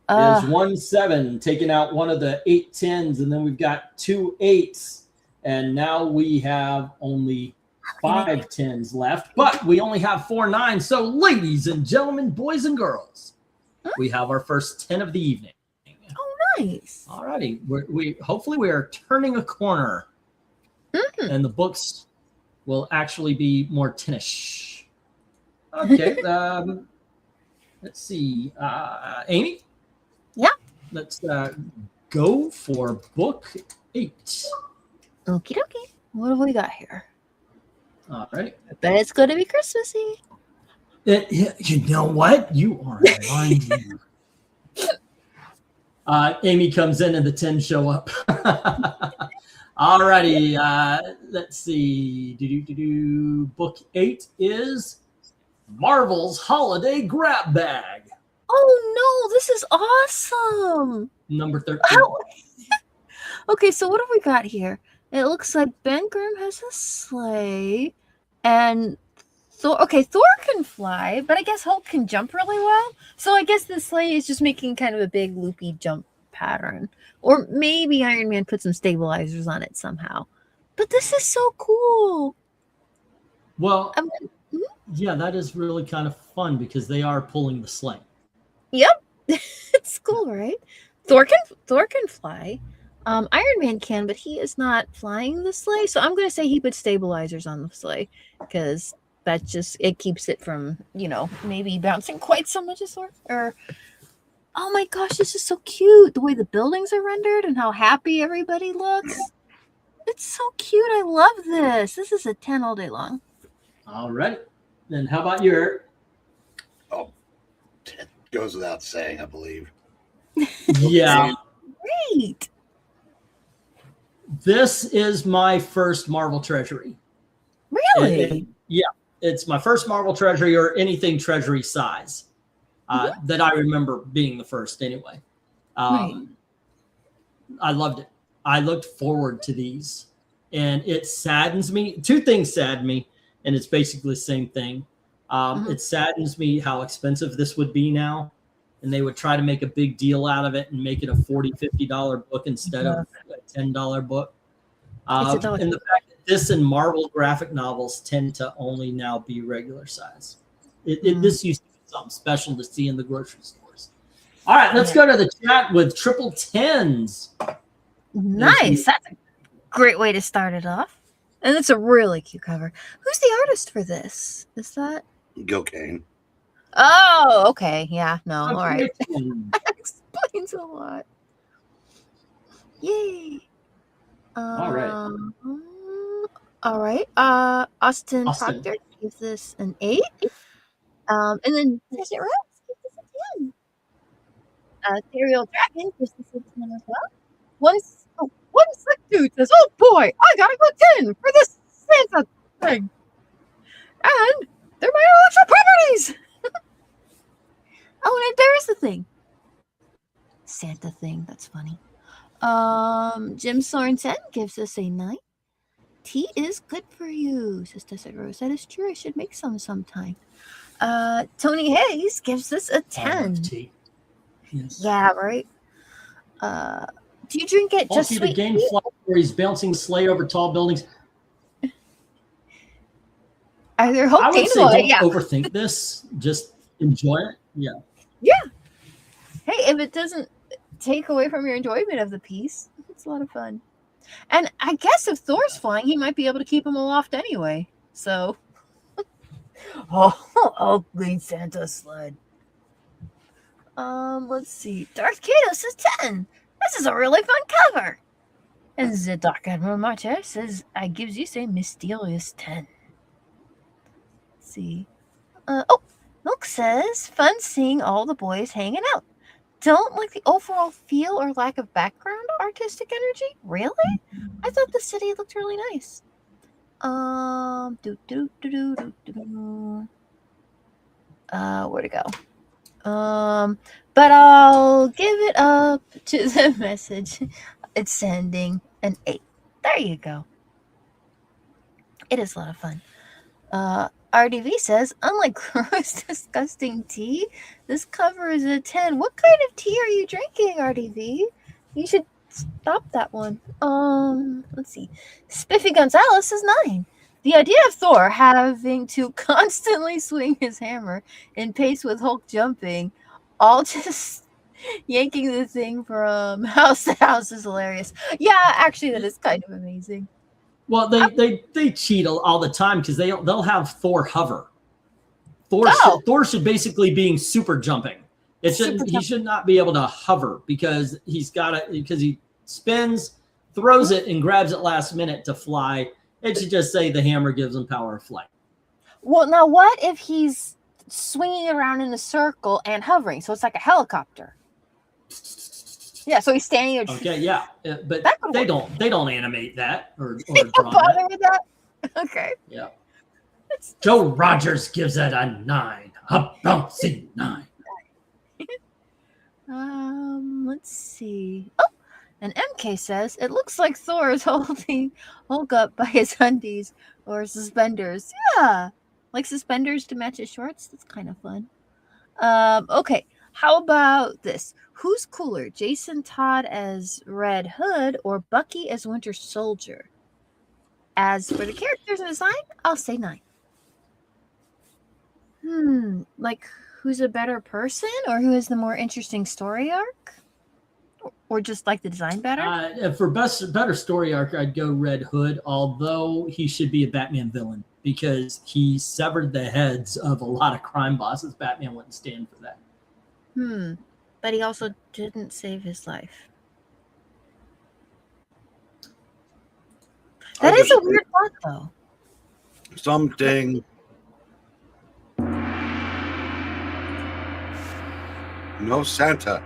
is 1 7, taking out one of the 8 10s, and then we've got 2 8s, and now we have only 5 10s left, but we only have 4 9s. So, ladies and gentlemen, boys and girls, we have our first 10 of the evening. Oh, nice. All righty, hopefully we are turning a corner, and the books will actually be more 10ish. Okay, let's see, Amy. Yeah. Let's go for book 8. Okie dokie. What have we got here? All right. I bet it's going to be Christmassy. You know what? You are lying. Amy comes in and the 10 show up. All righty. Let's see. Book 8 is Marvel's Holiday Grab Bag. Oh, no. This is awesome. Number 13. Okay, so what have we got here? It looks like Ben Grimm has a sleigh, and Thor can fly, but I guess Hulk can jump really well. So I guess the sleigh is just making kind of a big loopy jump pattern. Or maybe Iron Man put some stabilizers on it somehow. But this is so cool. Well, yeah, that is really kind of fun because they are pulling the sleigh. Yep. It's cool, right? Thor can fly. Iron Man can, but he is not flying the sleigh. So I'm going to say he put stabilizers on the sleigh because that it keeps it from, maybe bouncing quite so much as Thor. Oh my gosh, this is so cute. The way the buildings are rendered and how happy everybody looks. It's so cute. I love this. This is a 10 all day long. All right. Then how about your... Oh, 10 goes without saying, I believe. Yeah. Great. This is my first Marvel Treasury. Really? Yeah. It's my first Marvel Treasury or anything Treasury size that I remember being the first anyway. Right. I loved it. I looked forward to these. And it saddens me. 2 things sadden me, and it's basically the same thing. It saddens me how expensive this would be now. And they would try to make a big deal out of it and make it a $40, $50 book instead of a $10 book. And the fact that this and Marvel graphic novels tend to only now be regular size. This used to be something special to see in the grocery stores. All right, let's go to the chat with triple 10s. Nice. That's a great way to start it off. And it's a really cute cover. Who's the artist for this? Is that Gil Kane? Oh, okay. Yeah, no. All right. That explains a lot. Yay. All right. All right. Austin Proctor gives this an 8. And then Desert Rose gives this a 10. Serial Dragon gives this a 10 as well. One sick dude says, "Oh boy, I got a good 10 for this Santa thing." And they're my intellectual properties. Oh, and there's the thing. Santa thing. That's funny. Jim Sorensen gives us a 9. Tea is good for you, says Desert Rose. That is true. I should make some sometime. Tony Hayes gives us a 10. tea. Yes. Yeah, right. Do you drink it just Hulk either sweet? gain flight or he's bouncing sleigh over tall buildings. Either Hulk I would gain say flight, don't yeah. overthink this. Just enjoy it. Yeah. Yeah. Hey, if it doesn't take away from your enjoyment of the piece, it's a lot of fun. And I guess if Thor's flying, he might be able to keep him aloft anyway. So, oh, Green Santa sled. Let's see. Darth Kato says 10. This is a really fun cover. And the Dark Admiral Martyr says, I gives you a mysterious 10. Let's see. Milk says, fun seeing all the boys hanging out. Don't like the overall feel or lack of background artistic energy? Really? I thought the city looked really nice. Where'd it go? But I'll give it up to the message. It's sending an 8. There you go. It is a lot of fun. RDV says, unlike gross, disgusting tea, this cover is a 10. What kind of tea are you drinking, RDV? You should stop that one. Let's see. Spiffy Gonzalez is 9. The idea of Thor having to constantly swing his hammer in pace with Hulk jumping, all just yanking the thing from house to house is hilarious. Yeah, actually, that is kind of amazing. Well, they cheat all the time because they'll have Thor hover. Thor should basically be super jumping. He should not be able to hover because he spins, throws it, and grabs it last minute to fly. It should just say the hammer gives him power of flight. Well, now what if he's swinging around in a circle and hovering? So it's like a helicopter. Yeah, so he's standing there. Okay, yeah, but they don't animate that or they don't bother with that. Okay. Yeah. Joe Rogers gives it a 9, a bouncy 9. Let's see. Oh, and MK says it looks like Thor is holding Hulk up by his undies or suspenders. Yeah, like suspenders to match his shorts. That's kind of fun. Okay. How about this? Who's cooler, Jason Todd as Red Hood or Bucky as Winter Soldier? As for the characters and design, I'll say 9. Like who's a better person or who has the more interesting story arc? Or just like the design better? For better story arc, I'd go Red Hood, although he should be a Batman villain because he severed the heads of a lot of crime bosses. Batman wouldn't stand for that. But he also didn't save his life. That is a weird thought, though. Something. No Santa.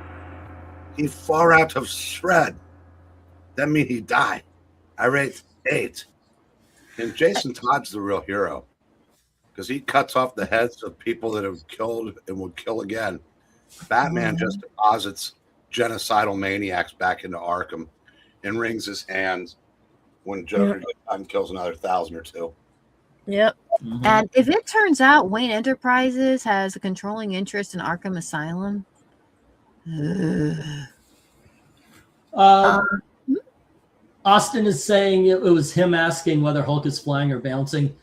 He far out of shred. That mean he die. I rate 8. And Jason Todd's the real hero because he cuts off the heads of people that have killed and would kill again. Batman just deposits genocidal maniacs back into Arkham and wrings his hands when Joker kills another 1,000 or 2. Yep. And if it turns out Wayne Enterprises has a controlling interest in Arkham Asylum, Austin is saying it was him asking whether Hulk is flying or bouncing.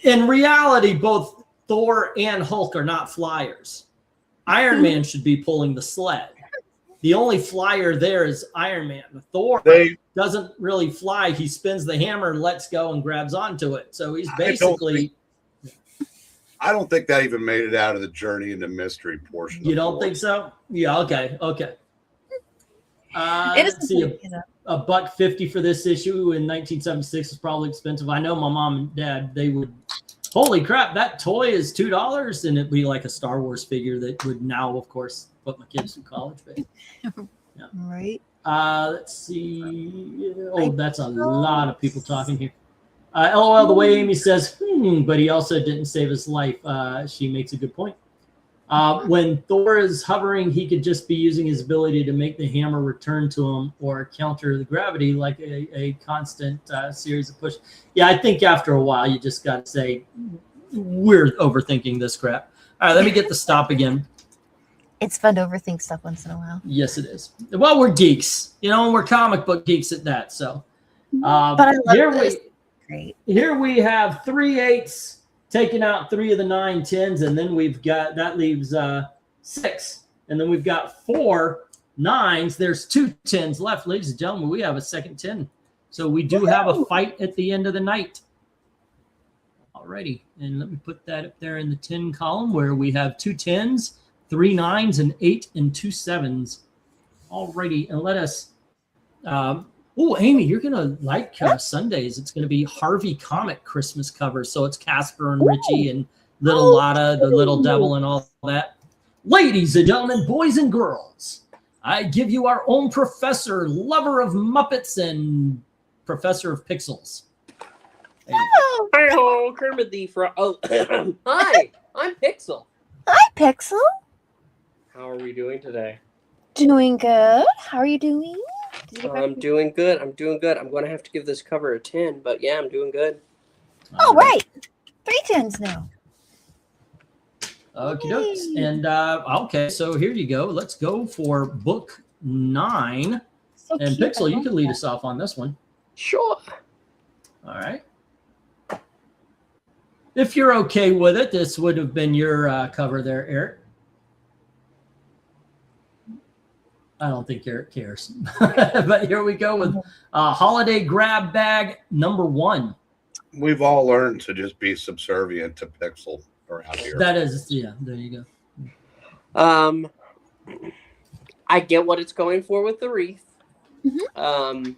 In reality, both Thor and Hulk are not flyers. Iron Man should be pulling the sled. The only flyer there is Iron Man. Thor doesn't really fly. He spins the hammer, lets go, and grabs onto it. So he's basically... I don't think that even made it out of the journey into mystery portion. You don't think so? Yeah, okay. Let's see, $1.50 for this issue in 1976 is probably expensive. I know my mom and dad, they would... Holy crap, that toy is $2, and it'd be like a Star Wars figure that would now, of course, put my kids through college. Yeah. Right. Let's see. Oh, that's a lot of people talking here. LOL, the way Amy says, but he also didn't save his life. She makes a good point. When Thor is hovering, he could just be using his ability to make the hammer return to him or counter the gravity like a constant series of push. Yeah, I think after a while, you just got to say, we're overthinking this crap. All right, let me get the stop again. It's fun to overthink stuff once in a while. Yes, it is. Well, we're geeks, and we're comic book geeks at that. So, But I love this. Great. Here we have 3 8s, taking out 3 of the 9 10s, and then we've got that leaves 6, and then we've got 4 9s. There's 2 10s left, ladies and gentlemen. We have a second 10, so we do have a fight at the end of the night. Alrighty, and let me put that up there in the 10 column where we have 2 10s, 3 9s, and 8 and 2 7s. Alrighty, and let us. Amy, you're gonna like Sundays. It's gonna be Harvey comic Christmas cover, so it's Casper and Richie and Little Lotta, the Little Devil, and all that. Ladies and gentlemen, boys and girls, I give you our own professor, lover of Muppets, and professor of pixels. Hi-ho, Kermit the Frog. Oh, hi, I'm Pixel. Hi, Pixel. How are we doing today? Doing good. How are you doing? I'm doing good. I'm going to have to give this cover a 10, but yeah, I'm doing good. Oh, right. 3 10s now. Okie dokes. And okay, so here you go. Let's go for book 9. So And cute. Pixel, you can lead us off on this one. Sure. All right. If you're okay with it, this would have been your cover there, Eric. I don't think Eric cares. But here we go with Holiday Grab Bag number 1. We've all learned to just be subservient to Pixel around here. That is, yeah, there you go. I get what it's going for with the wreath. Mm-hmm.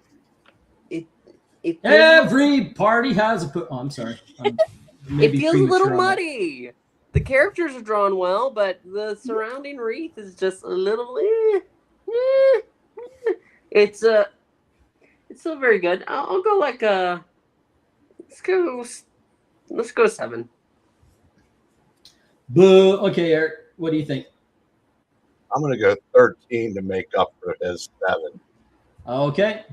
It Every party has a oh, I'm sorry. it feels a little muddy. The characters are drawn well, but the surrounding wreath is just a little. It's still very good. I'll go like let's go 7. Boo. Okay, Eric, what do you think? I'm going to go 13 to make up for his 7. Okay.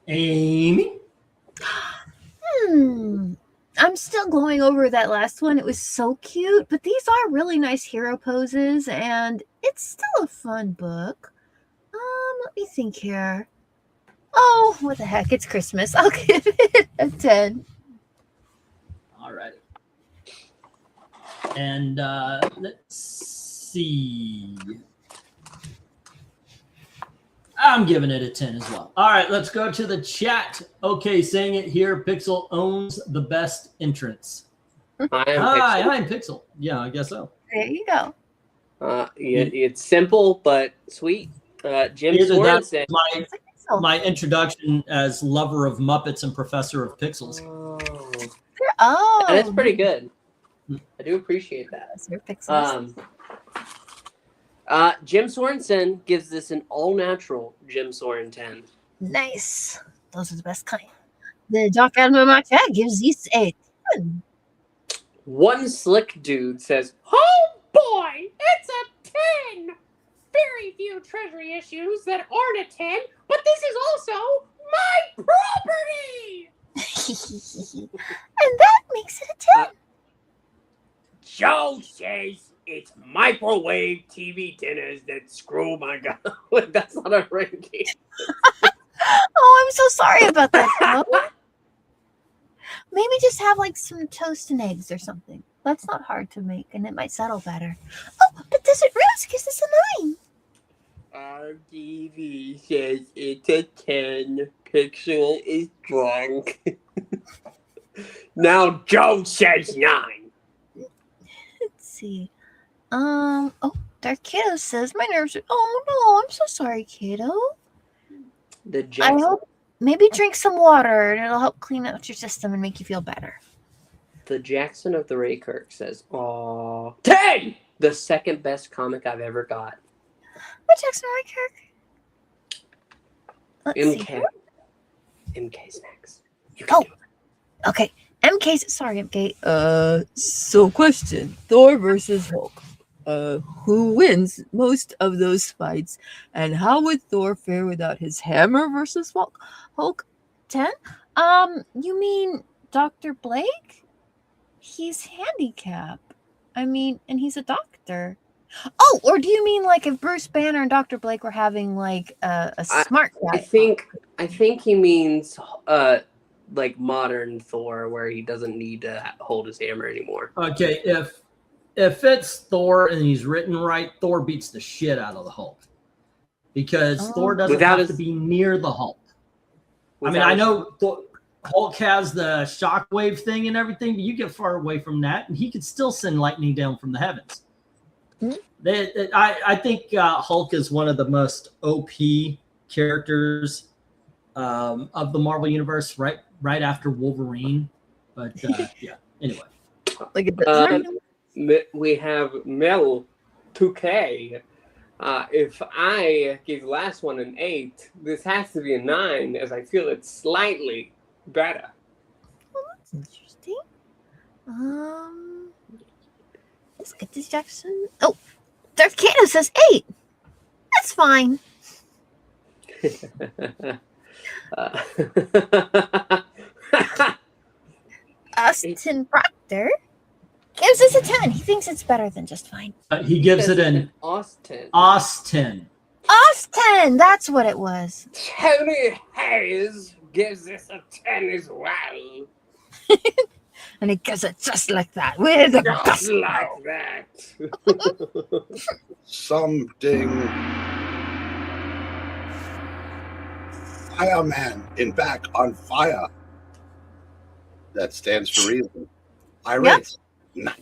Amy? I'm still going over that last one. It was so cute, but these are really nice hero poses, and it's still a fun book. Let me think here. Oh, what the heck? It's Christmas. I'll give it a 10. All right. And let's see. I'm giving it a 10 as well. All right, let's go to the chat. Okay, saying it here. Pixel owns the best entrance. Hi, I'm Pixel. Yeah, I guess so. There you go. It's simple but sweet. Jim Sorensen. My introduction as lover of Muppets and professor of pixels. Oh, and it's pretty good. I do appreciate that. Pixels. Jim Sorensen gives this an all-natural Jim Soren 10. Nice. Those are the best kind. The Doc Admiral Marquette gives these a 10. One slick dude says, "Oh boy, it's a 10! Very few treasury issues that aren't a 10, but this is also my property!" And that makes it a 10. Joe says it's microwave TV dinners that screw my god. That's not a ranking. Oh, I'm so sorry about that. Joe. Maybe just have like some toast and eggs or something. That's not hard to make, and it might settle better. Oh, but Desert Rose gives us a 9. RDV says it's a 10. Pixel is drunk. Now Joe says 9. Let's see. Oh, Dark Kiddo says my nerves are. Oh no, I'm so sorry, Kiddo. The Jackson. I hope maybe drink some water and it'll help clean out your system and make you feel better. The Jackson of the Raykirk says, "Aw, 10! The second best comic I've ever got." What Jackson Raykirk? Let's see. MK's next. Oh, okay. Sorry, MK. So question. Thor versus Hulk. Who wins most of those fights? And how would Thor fare without his hammer versus Hulk? 10? You mean Dr. Blake? He's handicapped. I mean, and he's a doctor. Oh, or do you mean like if Bruce Banner and Dr. Blake were having like a smart guy? I think he means like modern Thor, where he doesn't need to hold his hammer anymore. Okay, if it's Thor and he's written right, Thor beats the shit out of the Hulk because Thor doesn't have to be near the Hulk. I mean, I know Hulk has the shockwave thing and everything, but you get far away from that, and he could still send lightning down from the heavens. I think Hulk is one of the most OP characters of the Marvel Universe, right after Wolverine. But yeah, anyway. Look at this. We have Mel 2K. If I gave the last one an 8, this has to be a 9, as I feel it's slightly better. Well, that's interesting. Let's get this Jackson. Oh, Darth Kano says 8. That's fine. Austin Proctor gives us a 10. He thinks it's better than just fine. He gives it an Austin. Austin. Austin, that's what it was. Tony Hayes gives this a 10 as well. And he gives it just like that. With a Just like that. Something. Fireman in back on fire. That stands for reason. Irate. Yep.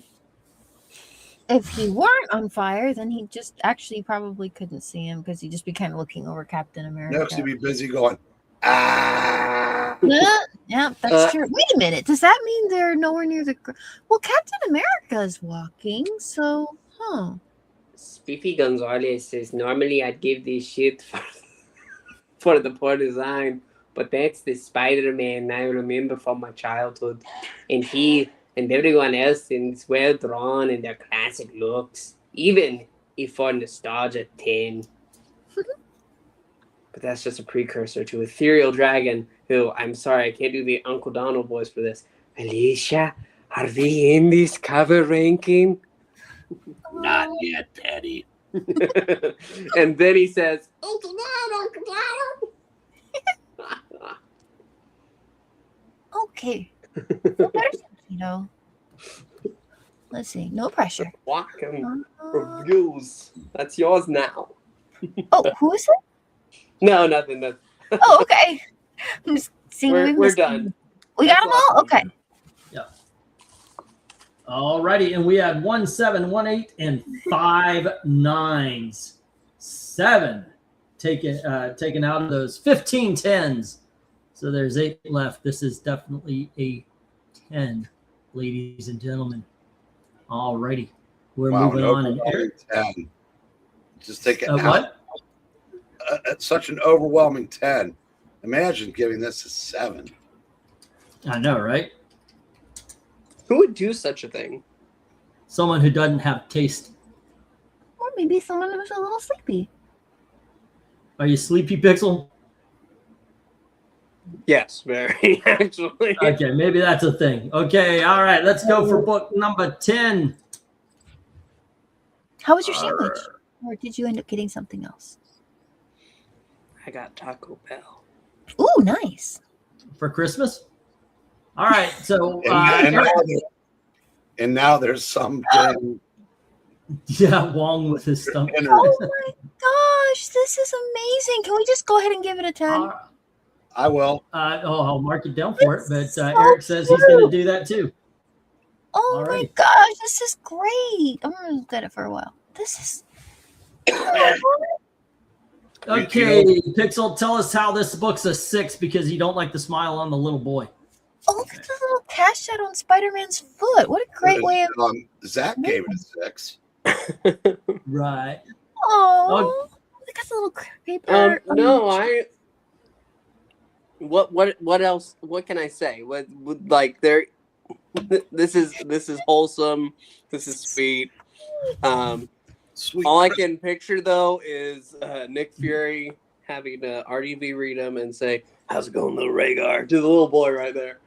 If he weren't on fire, then he just actually probably couldn't see him because he'd just be kind of looking over Captain America. Next, he'd be busy going, ah. Yeah, that's true. Wait a minute. Does that mean they're nowhere near the... Well, Captain America is walking, so, Spiffy Gonzalez says, normally I'd give this shit for the poor design, but that's the Spider-Man I remember from my childhood. And he and everyone else, and it's well drawn and their classic looks, even if for nostalgia 10. But that's just a precursor to Ethereal Dragon, who, I'm sorry, I can't do the Uncle Donald voice for this. Alicia, are we in this cover ranking? Not yet, Daddy. And then he says, Uncle Donald. okay. No pressure, Keto. Let's see. No pressure. Walking reviews. That's yours now. Oh, who is it? No, nothing. Oh, okay. I'm just seeing. We're done. We got them all? Okay. Yeah. All righty. And we had 1, 7, 1, 8, and 5 9s. 7 taken out of those 15 10s. So there's 8 left. This is definitely a 10, ladies and gentlemen. All righty. We're moving on. And 10. Just take it out. What? Such an overwhelming 10. Imagine giving this a 7. I know, right? Who would do such a thing? Someone who doesn't have taste. Or maybe someone who's a little sleepy. Are you sleepy, Pixel? Yes, very, actually. Okay, maybe that's a thing. Okay, all right, let's go for book number 10. How was your sandwich? Or did you end up getting something else? I got Taco Bell. Ooh, nice. For Christmas? All right, so... and now there's something... Yeah, Wong with his stomach. Oh my gosh, this is amazing. Can we just go ahead and give it a 10? I will. I'll mark it down for it, but Eric says he's going to do that too. Oh All my right. gosh, this is great. I'm going to look at it for a while. This is... Okay, Pixel, tell us how this book's a 6 because you don't like the smile on the little boy. Oh, look at the little cast shadow on Spider-Man's foot. What a great way of... Zach gave it a 6. Right. Oh, look at the little paper. No, What else? What can I say? What like there? This is wholesome. This is sweet. Sweet. All I can picture though is Nick Fury having to RDV read him and say, "How's it going, little Rhaegar?" to the little boy right there.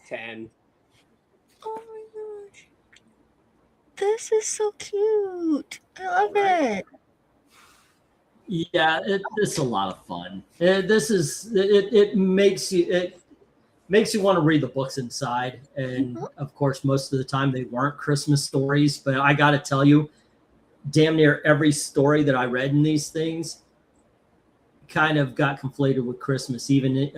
10. this is so cute. I love it. Yeah, it's a lot of fun. It makes you want to read the books inside, and of course, most of the time they weren't Christmas stories. But I got to tell you, damn near every story that I read in these things kind of got conflated with Christmas. Even It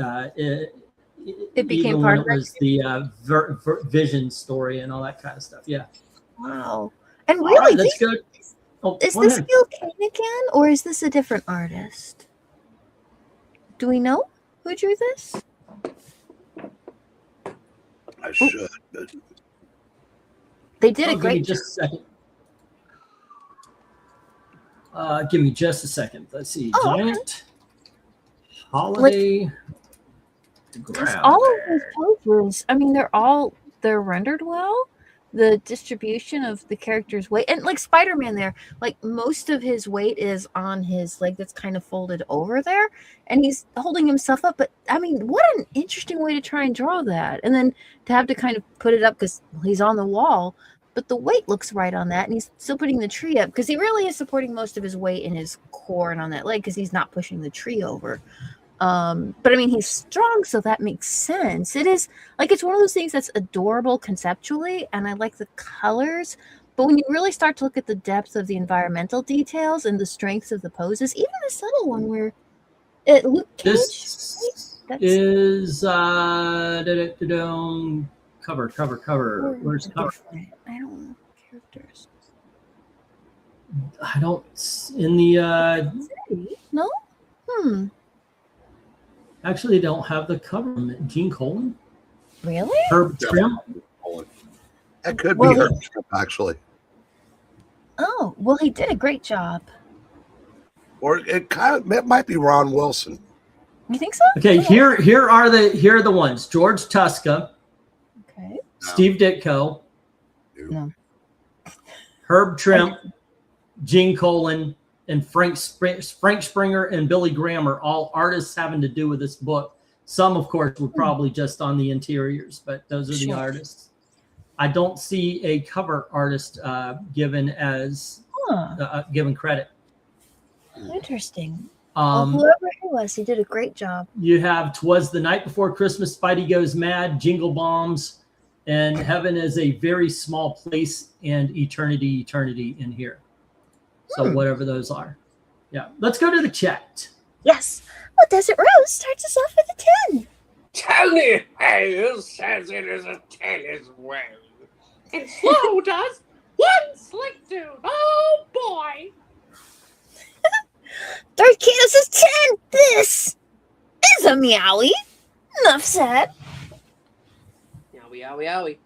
became even part when of it was the Vision story and all that kind of stuff. Yeah. Wow. And All really, right, let's go. Oh, is go this ahead. Gil Kane again, or is this a different artist? Do we know who drew this? I should. But They did a Give me great job. just a second. Give me just a second. Let's see. Oh, Giant holiday. Because grab all of there. those poses, I mean, they're rendered well. The distribution of the character's weight, and like Spider-Man there, like most of his weight is on his leg that's kind of folded over there, and he's holding himself up. But I mean, what an interesting way to try and draw that. And then to have to kind of put it up because he's on the wall, but the weight looks right on that, and he's still putting the tree up because he really is supporting most of his weight in his core and on that leg because he's not pushing the tree over. But I mean, he's strong, so that makes sense. It is like it's one of those things that's adorable conceptually, and I like the colors. But when you really start to look at the depth of the environmental details and the strengths of the poses, even the subtle one where Luke Cage, This right? is cover. Where's the cover? Different. I don't know characters. I don't in the No. actually don't have the cover. Gene Colan, Really? Herb Trim. that could Well, be her actually, Oh, well, he did a great job. or it might be Ron Wilson. You think so? Okay, here are the ones: George Tuska, Okay. Steve Ditko, No. Herb Trimp, Gene Colan, and Frank Springer and Billy Graham are all artists having to do with this book. Some, of course, were probably just on the interiors, but those are the Sure. artists. I don't see a cover artist given as given credit. Interesting. Well, whoever he was, he did a great job. You have "'Twas the Night Before Christmas," "Spidey Goes Mad," "Jingle Bombs," and "Heaven is a Very Small Place," and "Eternity in here." So whatever those are. Yeah. Let's go to the chat. Yes. Well, Desert Rose starts us off with a 10. Tony Hayes says it is a 10 as well. And Slow does one slick dude. Oh boy. Darth Kato says 10. This is a meowie. Enough said. Yowie.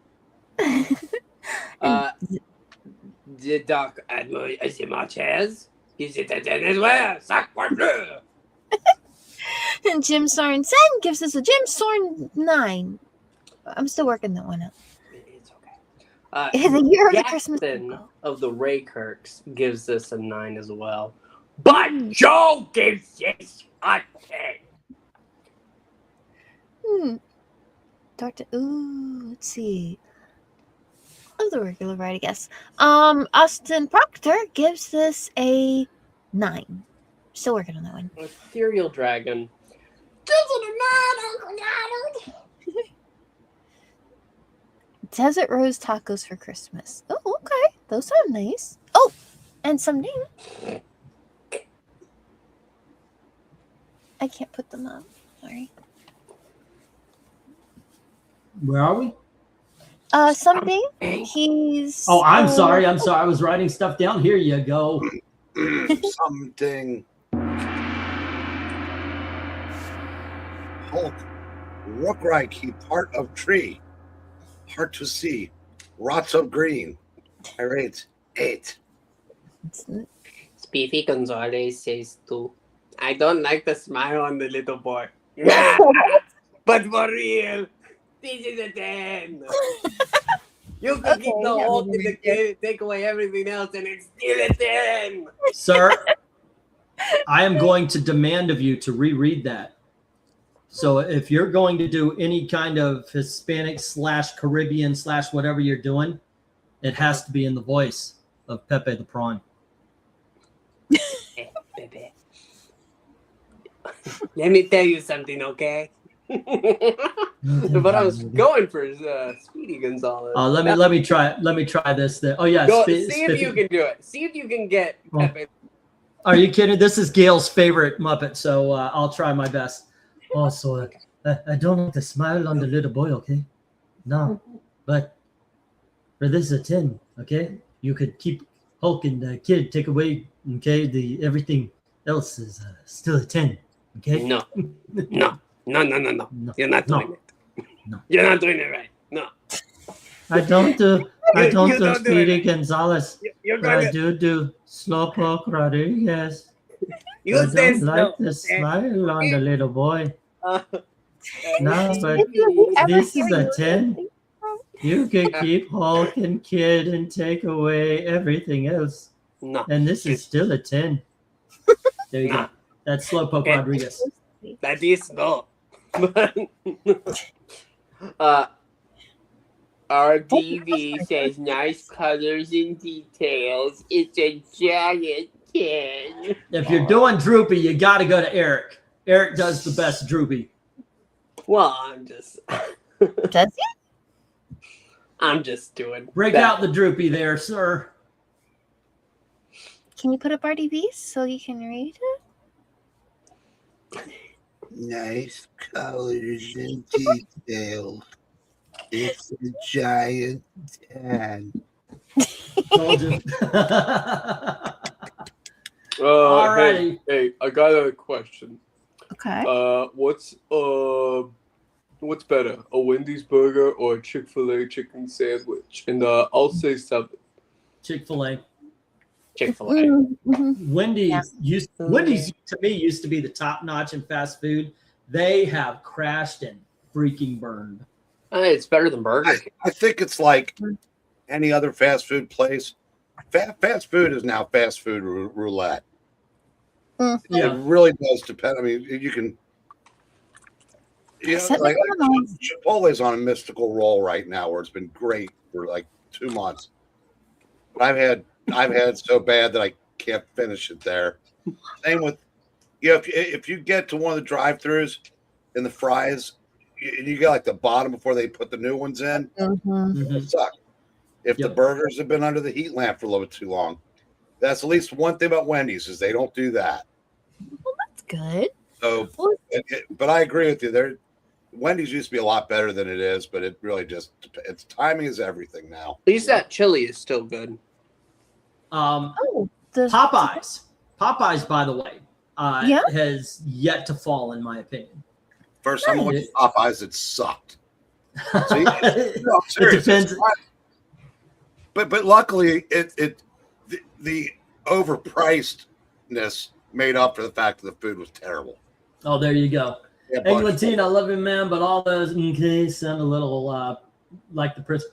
The Doc Admiral Asimachez gives it a 10 as well. Sacre bleu. And Jim Sorn Sen gives us a Jim Sorn 9. I'm still working that one out. It's okay. The year of the Christmas. Jackson of the Ray Kirks gives this a 9 as well. But Joe gives this a 10. Let's see. Of the regular right, I guess. Austin Proctor gives this a 9. Still working on that one. Ethereal Dragon. Desert Rose tacos for Christmas. Oh, okay. Those sound nice. Oh, and some name. I can't put them up. Sorry. Where are we? Someday he's. Oh, I'm sorry. I was writing stuff down. Here you go. Something. Hulk. Look like he part of tree. Hard to see. Rots of green. I rate 8. Spiffy Gonzalez says too. I don't like the smile on the little boy. But for real, this is a 10. You can keep the whole thing, take away everything else, and it's still a 10. Sir, I am going to demand of you to reread that. So if you're going to do any kind of Hispanic / Caribbean / whatever you're doing, It has to be in the voice of Pepe the Prawn. Pepe. Let me tell you something, okay? But I was going for Speedy Gonzalez. Let me try this. Oh yeah, See if you can do it. See if you can get Pepe. Are you kidding? This is Gail's favorite Muppet, so I'll try my best. Oh, so I don't want to smile on the little boy, okay? No, but for this a 10, okay? You could keep Hulk and the kid, take away, okay? Everything else is still a 10, okay? No. You're not doing it. No. You're not doing it right. No. I don't do Speedy it. Gonzalez. You're But I going do Slowpoke Rodriguez. You I say don't like the smile on the little boy. No, but this is a 10. You can keep Hulk and Kid and take away everything else. No. And this is still a 10. There you go. That's Slowpoke Rodriguez. That is no. Our TV says nice colors and details. It's a giant 10. If you're doing Droopy, you got to go to Eric. Eric does the best Droopy. Well, I'm just. Does he? I'm just doing. Break out the Droopy there, sir. Can you put up RDVs so you can read it? Nice colors and details. It's a giant 10. Told you. Alrighty. Hey, I got a question. Okay. What's better, a Wendy's burger or a Chick-fil-A chicken sandwich? And I'll say 7. Chick-fil-A. Chick-fil-A. Mm-hmm. Wendy's Wendy's to me used to be the top notch in fast food. They have crashed and freaking burned. It's better than Burger King. I think it's like any other fast food place. Fast food is now fast food roulette. Yeah. It really does depend. I mean, you can. Like Chipotle's on a mystical roll right now, where it's been great for like 2 months. But I've had so bad that I can't finish it there. Same with, if you get to one of the drive-throughs and the fries, you get like the bottom before they put the new ones in. It sucks. If the burgers have been under the heat lamp for a little bit too long, that's at least one thing about Wendy's is they don't do that. Well, that's good. So, but I agree with you. Wendy's used to be a lot better than it is, but it really just its timing is everything now. At least that chili is still good. Popeyes, by the way, has yet to fall in my opinion. First time I went to Popeyes, it sucked. See? It depends. But luckily, the overpricedness made up for the fact that the food was terrible. Oh, there you go. Yeah, Eglinton, I love you, man, but all those sound a little like the Prince.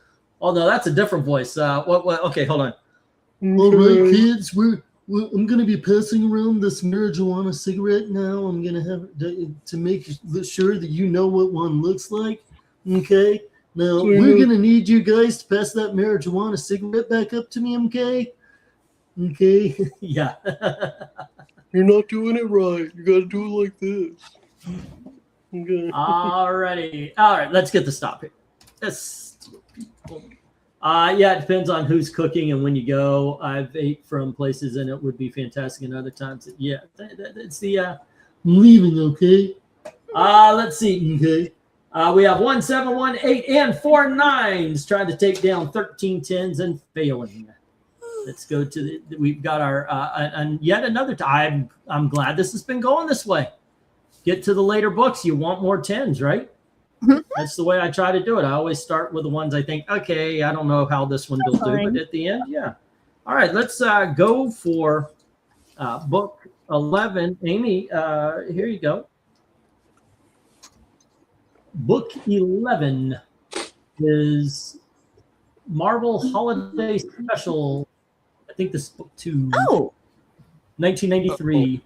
Oh no, that's a different voice. What? Okay, hold on. All right, kids, I'm going to be passing around this marijuana cigarette now. I'm going to have to make sure that you know what one looks like. Okay. Now, we're going to need you guys to pass that marijuana cigarette back up to me, okay? Okay. Yeah. You're not doing it right. You got to do it like this. Okay. Alrighty. All right, let's get the stop here. Yeah, it depends on who's cooking and when you go. I've ate from places and it would be fantastic, and other times, it's the I'm leaving, okay? Let's see, okay. We have 1, 7, 1, 8, and 4 9s trying to take down 13 10s and failing. Let's go to we've got our and yet another time. I'm glad this has been going this way. Get to the later books. You want more 10s, right? That's the way I try to do it. I always start with the ones I think, okay, I don't know how this one will do, but at the end, yeah. All right, let's go for book 11. Amy, here you go. Book 11 is Marvel Holiday Special. I think this is book 2. Oh. 1993.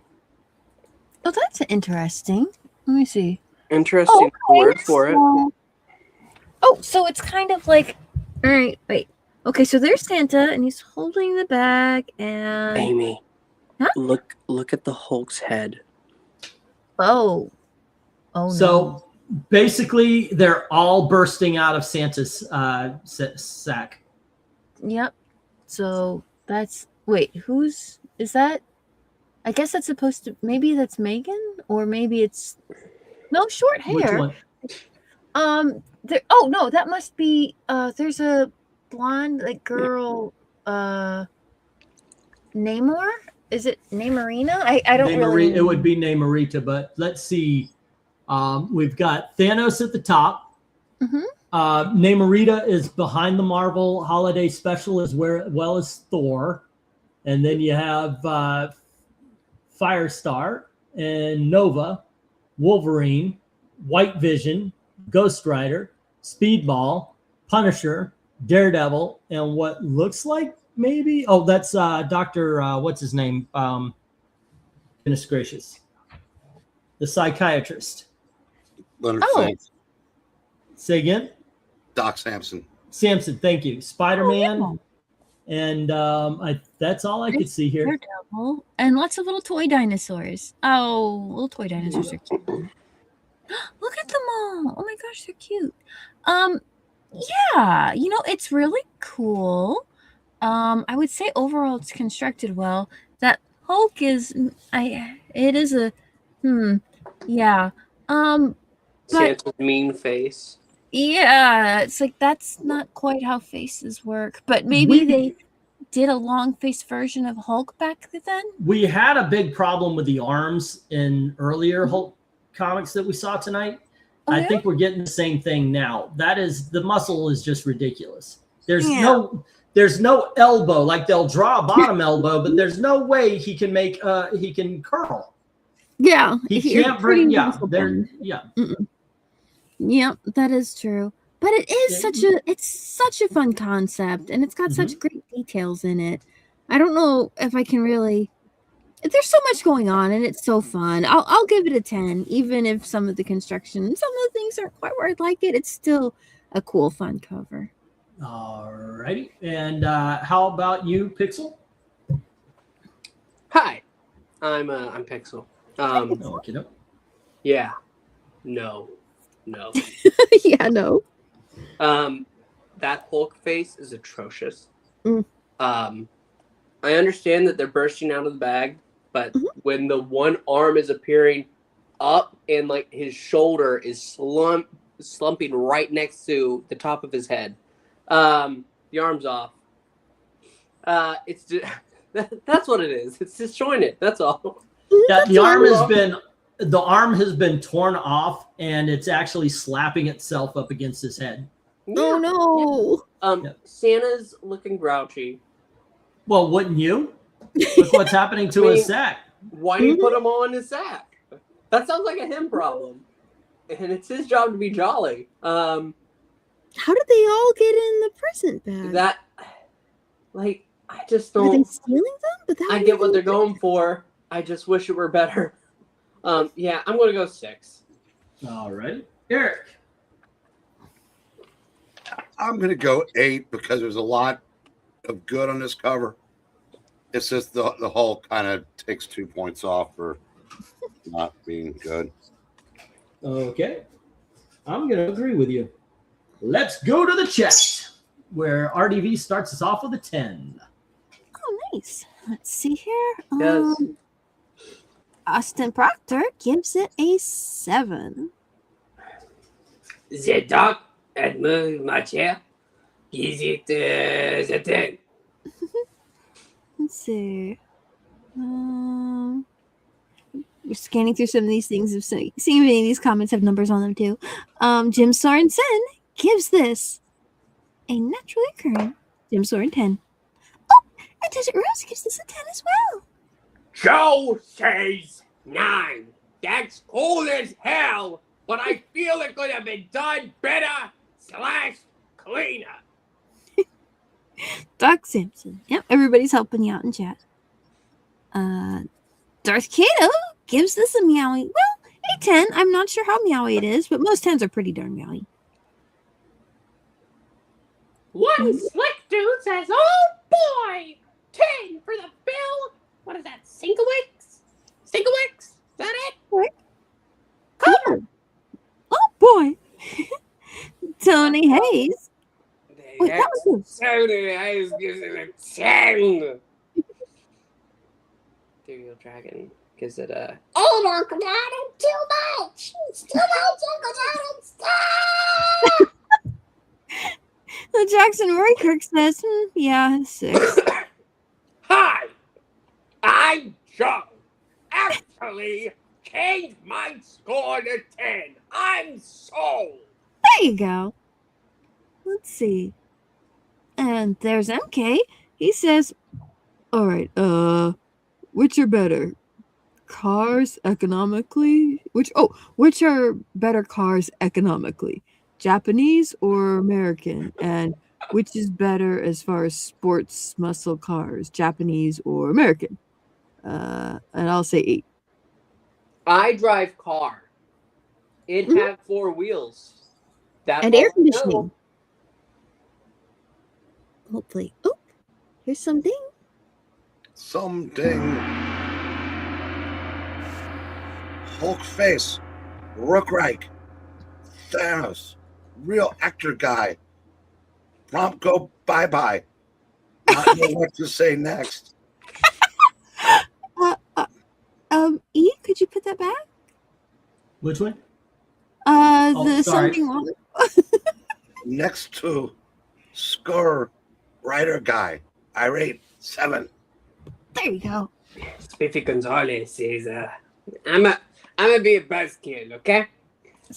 Oh, that's interesting. Let me see. Interesting word for it. Oh, so it's kind of like, all right, wait. Okay, so there's Santa, and he's holding the bag, and Amy, Huh? look at the Hulk's head. oh no. So basically, they're all bursting out of Santa's sack. Yep. So that's is that? I guess that's supposed to. Maybe that's Megan, or maybe it's no short Which hair. one? Oh no, that must be. There's a blonde girl. Namor. Is it Namorina? I don't really. It would be Namorita, but let's see. We've got Thanos at the top. Mhm. Namorita is behind the Marvel Holiday Special as well as Thor. And then you have Firestar and Nova, Wolverine, White Vision, Ghost Rider, Speedball, Punisher, Daredevil, and what looks like maybe that's Dr. What's his name? Goodness gracious. The psychiatrist. Leonard Oh. Saints. Say again? Doc Samson. Samson, thank you. Spider-Man. Oh, And that's all I could see here. Daredevil, and lots of little toy dinosaurs. Oh, little toy dinosaurs are cute. Look at them all. Oh my gosh, they're cute. Yeah, it's really cool. I would say overall it's constructed well. That Hulk is yeah. Santa's mean face. Yeah, it's like that's not quite how faces work, but maybe they did a long face version of Hulk back then. We had a big problem with the arms in earlier Hulk comics that we saw tonight. Oh, I yeah? think we're getting the same thing now. The muscle is just ridiculous. There's Yeah. no elbow. Like they'll draw a bottom elbow, but there's no way he can he can curl. Yeah, He you're can't pretty bring muscle bound. Yep, that is true. But it is such a fun concept, and it's got such great details in it. I don't know if I can really. There's so much going on, and it's so fun. I'll give it a 10, even if some of the construction, some of the things aren't quite where I'd like it. It's still a cool, fun cover. All righty. And how about you, Pixel? Hi, I'm Pixel. Okay, no. Yeah, no. Yeah, no. That Hulk face is atrocious. Mm. I understand that they're bursting out of the bag, but when the one arm is appearing up and like his shoulder is slumping right next to the top of his head, the arm's off. It's just, that's what it is. It's disjointed. That's all. Yeah, the arm has been torn off, and it's actually slapping itself up against his head. Oh no! Santa's looking grouchy. Well, wouldn't you? Look what's happening to his sack. Why do you put him all in his sack? That sounds like a him problem, and it's his job to be jolly. How did they all get in the present bag? I just Are they don't. stealing them? But I get what they're going for. I just wish it were better. Yeah, I'm gonna go 6. All right, Eric. I'm going to go 8 because there's a lot of good on this cover. It's just the Hulk kind of takes 2 points off for not being good. Okay, I'm going to agree with you. Let's go to the chat, where RDV starts us off with a 10. Oh, nice. Let's see here. Yes. Austin Proctor gives it a 7. The dog at my chair gives it the 10. Let's see. We're scanning through some of these things. Seeing if any of these comments have numbers on them too. Jim Sorensen gives this a naturally occurring Jim Soren 10. Oh, and Desert Rose gives this a 10 as well. Joe says 9. That's cool as hell, but I feel it could have been done better / cleaner. Doc Simpson. Yep, everybody's helping you out in chat. Darth Kato gives this a meowy. Well, a 10. I'm not sure how meowy it is, but most 10s are pretty darn meowy. One slick dude says, oh boy, 10 for the bill. What is that, Sinkawicks? Sinkawicks? Is that it? What? Cover. Oh boy. Tony Hayes. Wait, that was you. Tony Hayes gives it a 10. Ethereal Dragon gives it a... Oh, Uncle Adam, too much. It's too much, Uncle Adam. Stop! The Jackson Roykirk says, yeah, 6. Hi, I'm Joe. Actually, changed my score to 10. I'm sold. There you go. Let's see. And there's MK. He says, all right, which are better? Cars economically? Which are better cars economically? Japanese or American? And which is better as far as sports muscle cars? Japanese or American? And I'll say 8. I drive car. It have 4 wheels. That's And all air I know. conditioning. Hopefully. Oh, here's something. Something. Hulk face. Rookreich. Thanos. Real actor guy. Prompt go bye-bye. Not know what to say next. E, could you put that back? Which one? The sorry. something wrong. Next to Skur writer guy. Irate 7. There you go. Spiffy Gonzalez says, I'm gonna be a buzzkill, okay?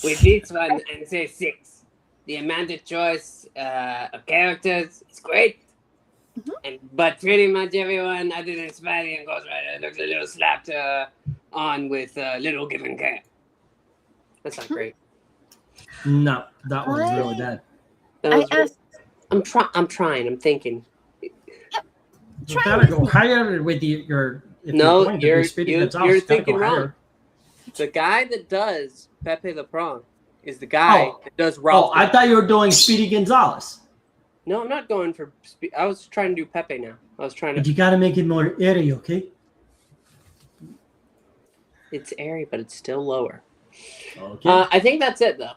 With this one and say 6. The amount of choice of characters is great. But pretty much everyone other than Spidey and Ghost Rider looks a little slapped on with little given care. That's not great. No, that one's really bad. I'm trying. I'm thinking. You gotta go higher with your. If No, going to you're be Speedy Gonzalez, you're you gotta thinking go wrong. higher. The guy that does Pepe Le Peon is the guy that does Oh, Ralph. I thought you were doing Speedy Gonzalez. No, I'm not going for. I was trying to do Pepe now. I was trying But to. you gotta make it more airy, okay? It's airy, but it's still lower. Okay. I think that's it, though.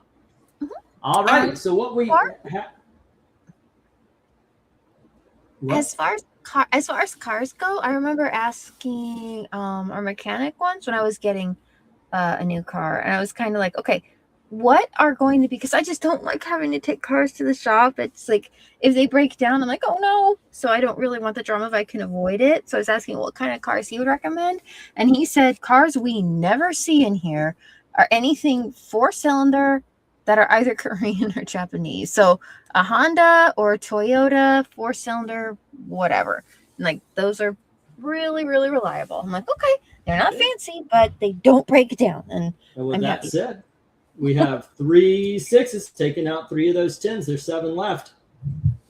All right. So what we As far as cars go, I remember asking our mechanic once when I was getting a new car, and I was kind of like, okay, what are going to be, because I just don't like having to take cars to the shop. It's like if they break down, I'm like, oh no. So I don't really want the drama if I can avoid it. So I was asking what kind of cars he would recommend, and he said cars we never see in here are anything 4-cylinder that are either Korean or Japanese. So a Honda or a Toyota 4-cylinder, whatever. And like those are really, really reliable. I'm like, okay, they're not fancy, but they don't break down. And with I'm that happy. said, we have 3 6s, taking out 3 of those 10s. There's 7 left.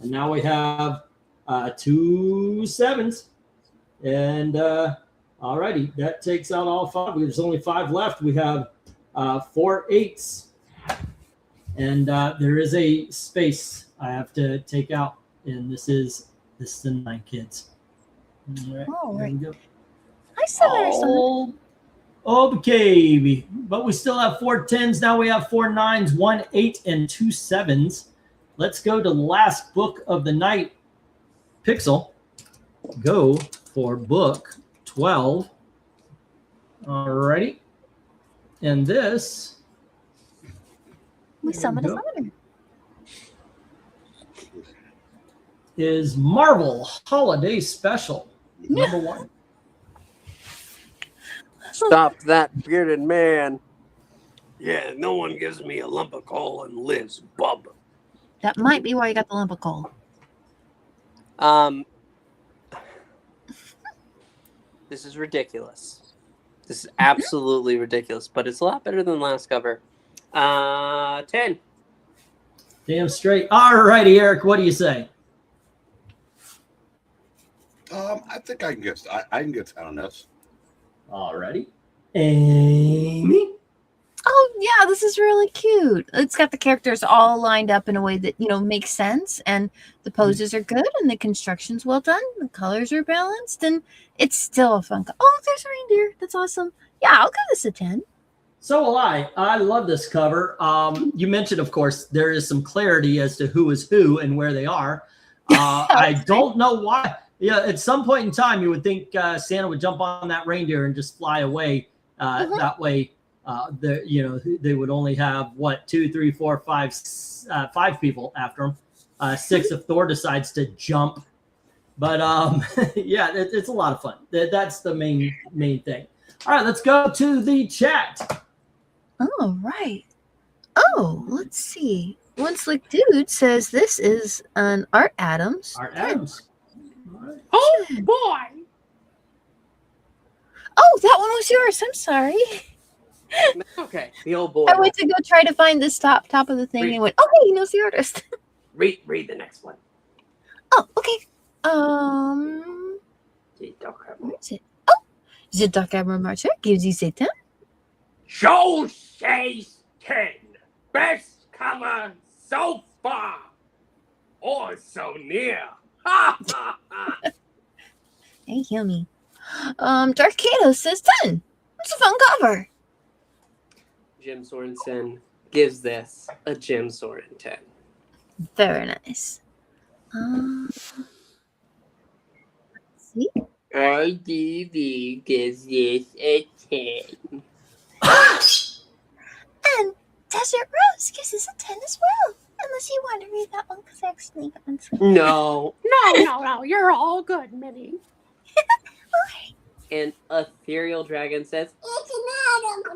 And now we have 2 7s. And alrighty, that takes out all 5. There's only 5 left. We have 4 8s. And there is a space I have to take out. And this is the 9 kids. All right. There we go. I saw there's some. Okay, but we still have 4 10s. Now we have 4 9s, 1 8, and 2 7s. Let's go to the last book of the night. Pixel, go for book 12. All righty. And this. We summoned a summoner. Is Marvel Holiday Special, number 1. Stop that bearded man. Yeah, no one gives me a lump of coal and lives, bub. That might be why you got the lump of coal. This is ridiculous. This is absolutely ridiculous, but it's a lot better than last cover. 10. Damn straight. All righty, Eric, what do you say? I think I can get 10 on this. All righty. Amy? Oh yeah, this is really cute. It's got the characters all lined up in a way that makes sense, and the poses are good, and the construction's well done. The colors are balanced, and it's still a fun. Oh, there's a reindeer. That's awesome. Yeah, I'll give this a 10. So will I. I love this cover. You mentioned, of course, there is some clarity as to who is who and where they are. I don't know why. Yeah, at some point in time, you would think Santa would jump on that reindeer and just fly away. That way, they would only have 2, 3, 4, 5, 5 people after him. 6 if Thor decides to jump. But yeah, it's a lot of fun. That's the main thing. All right, let's go to the chat. Oh, right. Oh, let's see. One Slick Dude says this is an Art Adams. Art Adams. All right. Oh boy! Oh, that one was yours. I'm sorry. Okay, the old boy. I went to go try to find this top of the thing, and he went, "Oh, hey, he knows the artist." Read the next one. Oh, okay. Where is it? Oh, the Dark Admiral Marcher gives you a 10. Joe says 10. Best cover so far. Or so near. Ha ha ha. Hey, yummy. Dark Kato says 10. It's a fun cover. Jim Sorensen gives this a Jim Soren 10. Very nice. Let's see. RDV gives this a 10. And Desert Rose gives us a 10 as well. Unless you want to read that one, because I actually got one. No. You're all good, Minnie. And Ethereal Dragon says, it's an Adam.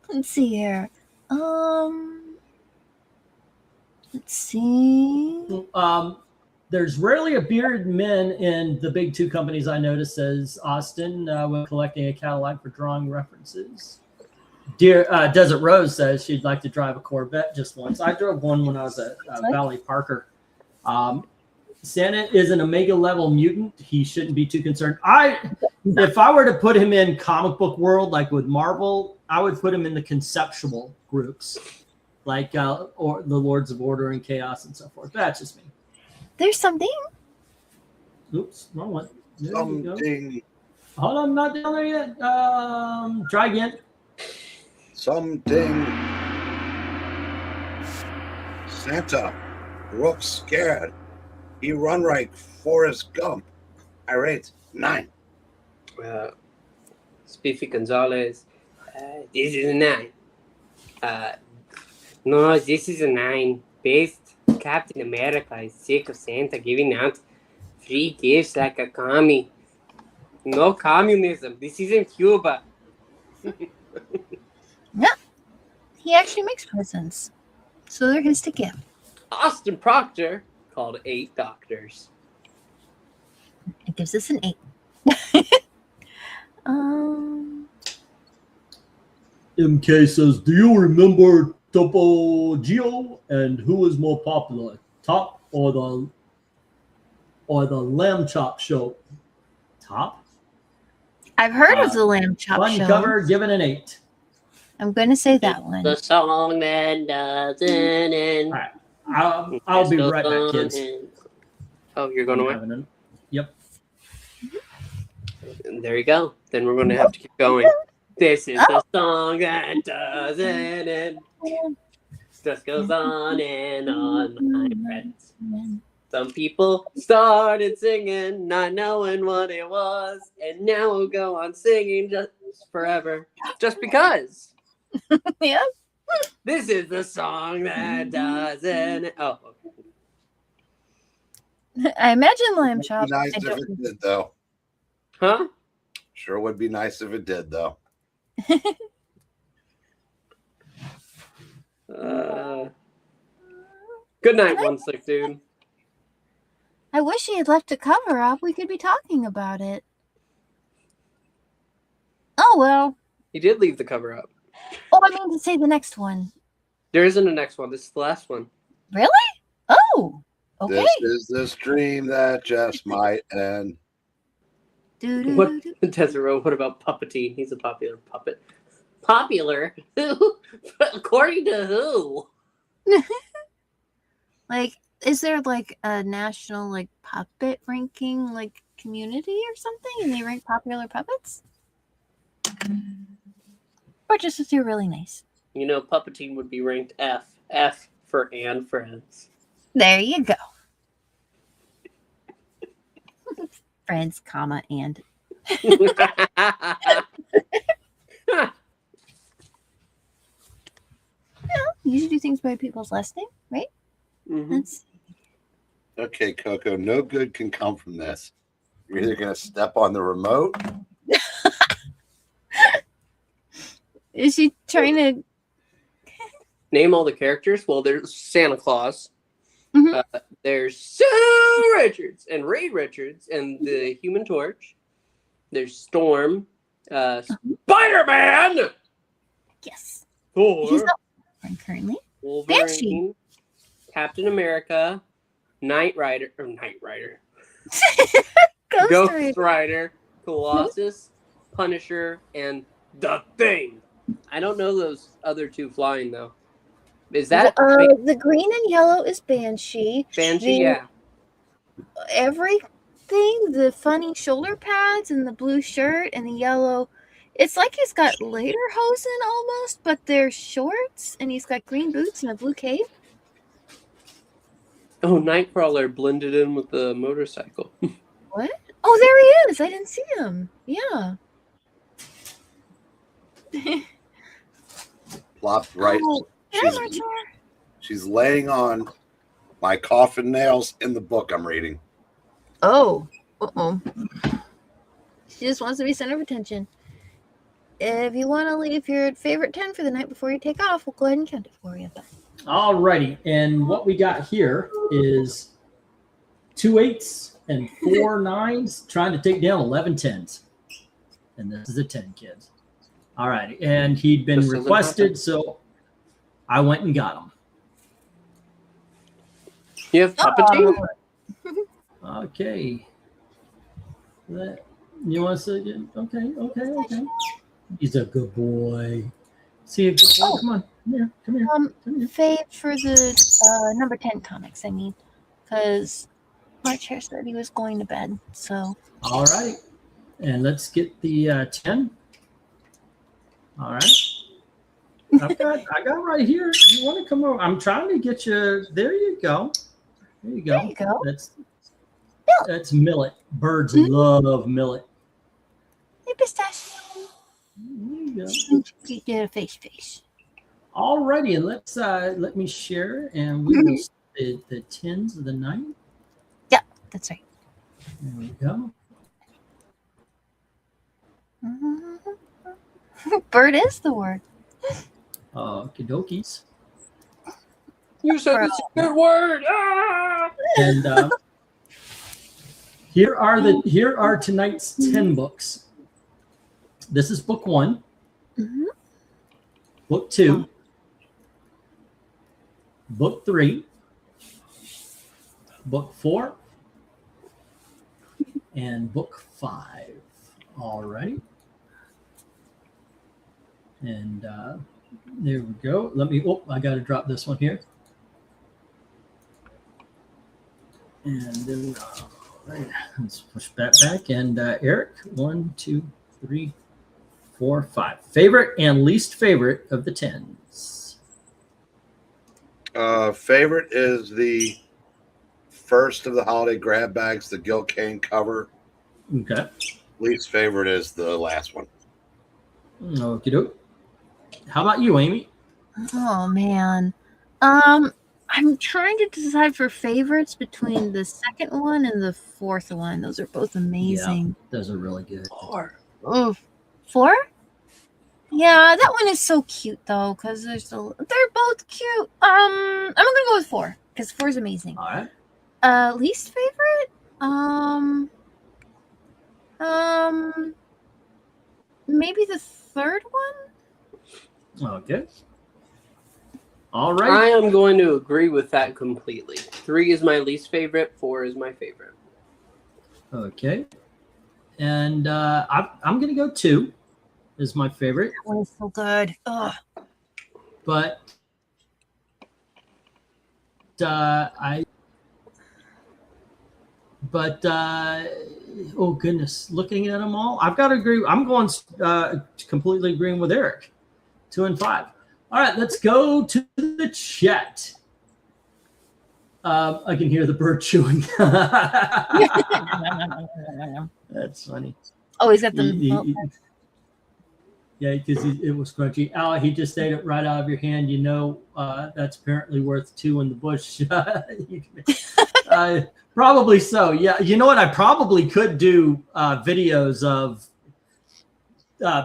Let's see here. Let's see. There's rarely a bearded man in the big 2 companies, I noticed, says Austin, when collecting a catalog for drawing references. Desert Rose says she'd like to drive a Corvette just once. I drove one when I was at Valley Parker. Santa is an Omega level mutant. He shouldn't be too concerned. If I were to put him in comic book world, like with Marvel, I would put him in the conceptual groups, like or the Lords of Order and Chaos and so forth. That's just me. There's something. Oops, wrong one. There Something. Hold on, I'm not down there yet. Try again. Something. Santa. Rook scared. He run like Forrest Gump. I rate 9. Spiffy Gonzalez, this is a 9. No, this is a 9. Best Captain America is sick of Santa giving out free gifts like a commie. No communism. This isn't Cuba. Yeah. He actually makes presents. So they're his to give. Austin Proctor called 8 doctors. It gives us an 8. MK says, do you remember Topo Geo and who is more popular, Top or the Lamb Chop Show? Top? I've heard of the Lamb Chop Fun Show. cover, given an 8. I'm going to say that one. The song that doesn't end. All right. I'll be right back, kids. Oh, you're going away? Yep. There you go. Then we're going to have to keep going. This is the song that doesn't end. Just goes on and on, my friends. Some people started singing, not knowing what it was, and now we'll go on singing just forever, just because. Yeah. This is the song that doesn't. Oh. I imagine Lamb Chop. Nice if it did, though. Huh? Sure would be nice if it did, though. Good night, One Slick Dude. I wish he had left a cover up. We could be talking about it. Oh, well. He did leave the cover up. Oh, I mean to say the next one. There isn't a next one. This is the last one. Really? Oh, okay. This is the stream that just might end. What, Desiree, what about Puppetine? He's a popular puppet. Popular? Who? According to who? Like, is there like a national like puppet ranking like community or something, and they rank popular puppets? Or just if they're really nice? You know, Puppeteam would be ranked F. F for and friends. There you go. Friends, comma, and. You usually do things by people's last name, right? Mhm. Let's see. Okay, Coco, no good can come from this. You're either going to step on the remote. Is she trying to? Name all the characters. Well, there's Santa Claus. Mhm. There's Sue Richards and Ray Richards and the Human Torch. There's Storm. Spider-Man. Yes. Thor. He's not one currently. Wolverine. Banshee. Captain America. Knight Rider. Ghost Ghost Rider. Rider. Colossus. Punisher. And The Thing. I don't know those other two flying, though. Is that The green and yellow is Banshee. Banshee? the- Yeah. Everything, the funny shoulder pads and the blue shirt and the yellow, it's like he's got lederhosen almost, but they're shorts, and he's got green boots and a blue cape. Oh, Nightcrawler blended in with the motorcycle. What? Oh, there he is. I didn't see him. Yeah. Plopped right. Oh, She's, she's laying on my coffin nails in the book I'm reading. Oh. Uh-oh. She just wants to be center of attention. If you want to leave your favorite 10 for the night before you take off, we'll go ahead and count it for you. All righty. And what we got here is 2 8s and 4 9s trying to take down 11 10s. And this is a 10, kids. All righty. And he'd been This doesn't requested, happen. so I went and got him. You have Puppeteam? Okay. You want to say again? Okay. He's a good boy. See a good boy? Oh. Come on. Come here. Come here. Fave for the number 10 comics, I mean, because March Hare said he was going to bed, so. All right. And let's get the 10. All right. I got right here. You want to come over? I'm trying to get you. There you go. There you go. There you go. That's millet. Birds love millet. Hey, Pistache. There you go. You did a face. All righty. And let's let me share, and we will see the 10s of the night. Yeah, that's right. There we go. Bird is the word. Okie You said it's a good word. Ah! And here are tonight's 10 books. This is book 1, book 2, book 3, book 4, and book 5. All right. And there we go. I got to drop this one here. And then let's push that back. And Eric, 1, 2, 3, 4, 5. Favorite and least favorite of the 10s. Favorite is the first of the holiday grab bags, the Gil Kane cover. Okay. Least favorite is the last one. Okie doke. How about you, Amy? Oh, man. I'm trying to decide for favorites between the second one and the fourth one. Those are both amazing. Yeah, those are really good. 4. Oh, 4? Yeah, that one is so cute though, because they're both cute. I'm gonna go with 4 because 4 is amazing. All right. Least favorite? Maybe the third one. Okay. All right. I am going to agree with that completely. 3 is my least favorite. 4 is my favorite. Okay. And I'm going to go 2. is my favorite. That one is so good. Ugh. But oh goodness, looking at them all, I've got to agree. I'm going completely agreeing with Eric. 2 and 5. All right, let's go to the chat. I can hear the bird chewing. That's funny. Oh, he's got the. Yeah, because it was crunchy. Oh, he just ate it right out of your hand. You know, that's apparently worth 2 in the bush. Probably so. Yeah, you know what? I probably could do videos of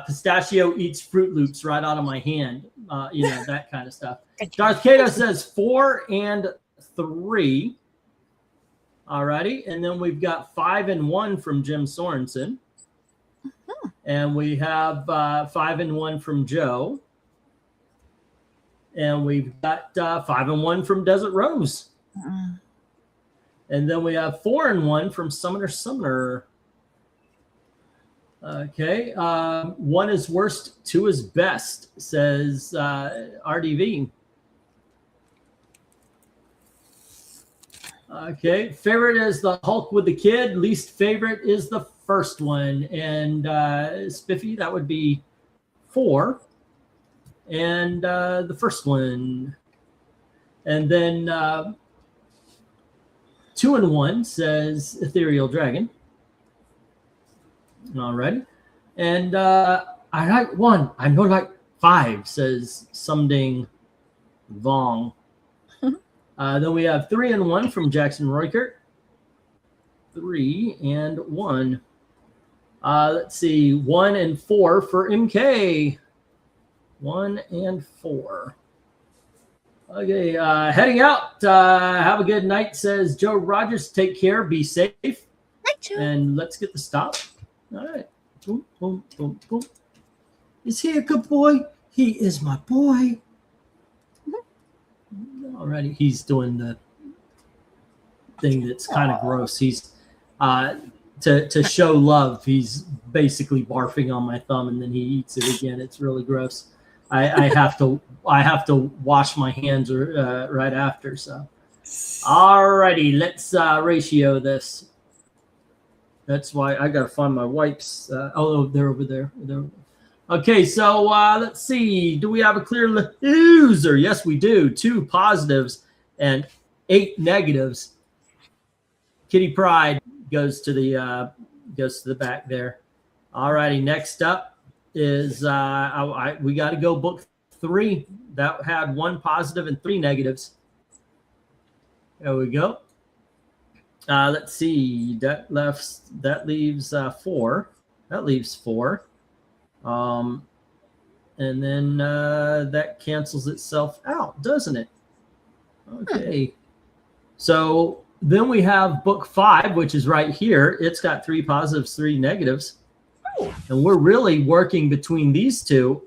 pistachio eats Fruit Loops right out of my hand. You know, that kind of stuff. Darth Kato says 4 and 3. All righty. And then we've got 5 and 1 from Jim Sorensen. And we have 5 and 1 from Joe. And we've got 5 and 1 from Desert Rose. And then we have 4 and 1 from Summoner. Okay. 1 is worst, 2 is best, says RDV. Okay. Favorite is the Hulk with the kid. Least favorite is the first one. And Spiffy, that would be 4. And the first one. And then 2 and 1 says Ethereal Dragon. All right. And I like 1. I know like 5, says Somding Vong. Then we have 3 and 1 from Jackson Roykert. 3 and 1. Let's see. 1 and 4 for MK. 1 and 4. Okay. Heading out. Have a good night, says Joe Rogers. Take care. Be safe. Night, Joe. And let's get the stop. All right. Boom, boom, boom, boom. Is he a good boy? He is my boy. Alrighty, he's doing the thing that's kind of gross. He's to show love. He's basically barfing on my thumb, and then he eats it again. It's really gross. I have to wash my hands right after. So, alrighty, let's ratio this. That's why I gotta find my wipes. Oh, they're over there. Okay, so let's see. Do we have a clear loser? Yes, we do. 2 positives and 8 negatives. Kitty Pride goes to the back there. All righty. Next up is we got to go book 3. That had 1 positive and 3 negatives. There we go. Let's see. That leaves 4. That leaves 4. And then that cancels itself out, doesn't it? Okay. So then we have book 5, which is right here. It's got 3 positives, 3 negatives. And we're really working between these two.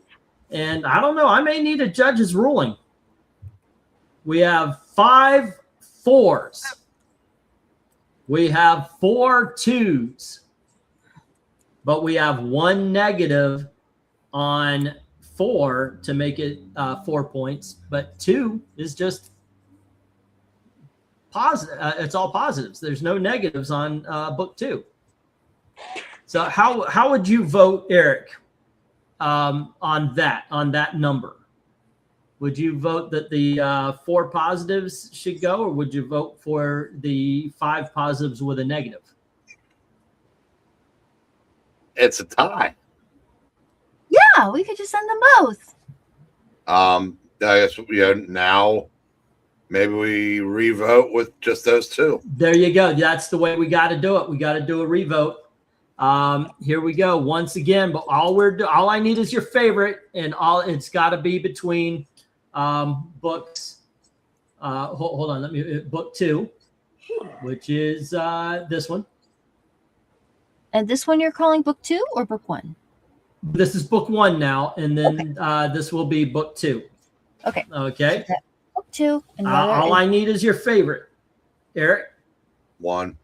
And I don't know, I may need a judge's ruling. We have 5 4s. We have 4 2s. But we have 1 negative on 4 to make it 4 points. But 2 is just positive. It's all positives. There's no negatives on book 2. So how would you vote, Eric, on that number? Would you vote that the 4 positives should go, or would you vote for the 5 positives with a negative? It's a tie. Yeah, we could just send them both. I guess now maybe we revote with just those 2. There you go. That's the way we got to do it. We got to do a revote. Here we go once again. But all I need is your favorite, and it's got to be between books. Hold on. Let me book 2, which is this one. And this one you're calling book 2 or book 1? This is book 1 now, and then this will be book 2. Okay. Okay. So book 2. And all I need is your favorite, Eric. 1.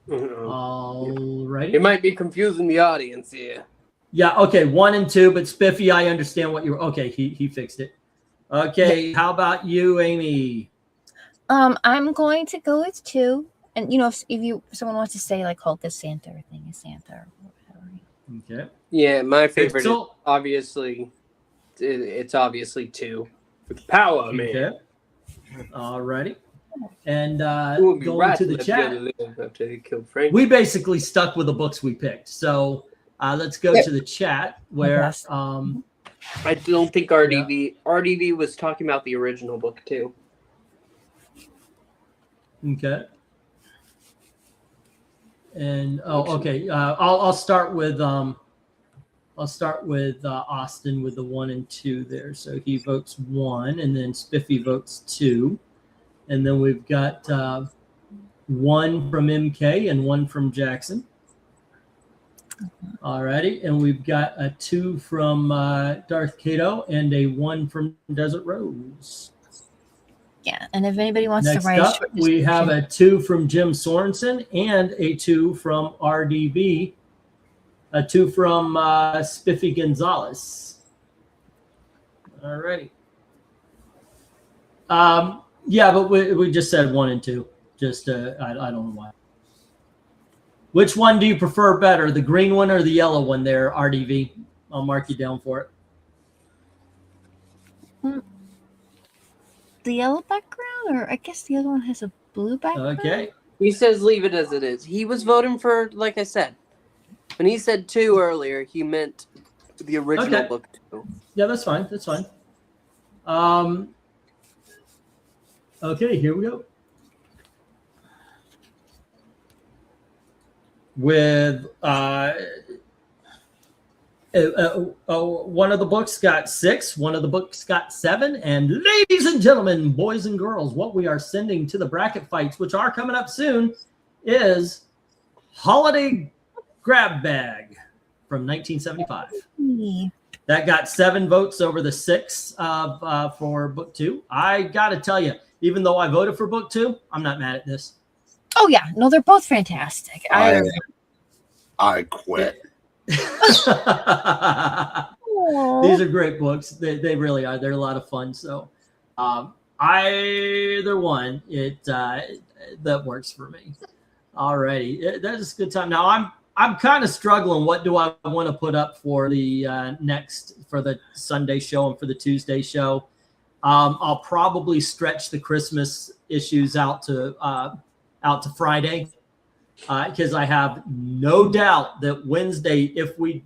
All righty. It might be confusing the audience here. Yeah, okay, 1 and 2, but Spiffy, I understand what you're. Okay, he fixed it. Okay, how about you, Amy? I'm going to go with 2. And if someone wants to say like Hulk is Santa or Thing is Santa or whatever. Okay. Yeah, my favorite is Pixel? obviously it's obviously 2 with Power Man. Okay. Alrighty. And Who would be going right to the let chat, Billy live after he killed Frank. we basically stuck with the books we picked. So let's go to the chat where Yes. I don't think RDV was talking about the original book too. okay. And okay. I'll start with Austin with the 1 and 2 there. So he votes 1, and then Spiffy votes 2, and then we've got 1 from MK and 1 from Jackson. Alrighty, and we've got a 2 from Darth Kato and a 1 from Desert Rose. Yeah, and if anybody wants Next to write up, a short we have description- a 2 from Jim Sorensen and a 2 from RDB, a 2 from Spiffy Gonzalez. Alrighty. Yeah, but we just said 1 and 2. Just I don't know why. Which one do you prefer better, the green one or the yellow one there, RDV? I'll mark you down for it. the yellow background, or I guess the other one has a blue background. Okay. He says leave it as it is. He was voting for, like I said, when he said 2 earlier, he meant the original Okay. book 2. Yeah, that's fine. That's fine. Okay, here we go. With one of the books got 6, one of the books got 7, and ladies and gentlemen, boys and girls, what we are sending to the bracket fights, which are coming up soon, is Holiday Grab Bag from 1975. That got 7 votes over the 6 for book 2. I gotta tell you, even though I voted for book 2, I'm not mad at this. Oh yeah, no, they're both fantastic. I quit. These are great books. They really are. They're a lot of fun. So either one, that works for me. Alrighty, that's a good time. Now I'm kind of struggling. What do I want to put up for the for the Sunday show and for the Tuesday show? I'll probably stretch the Christmas issues out to Friday. Because I have no doubt that Wednesday, if we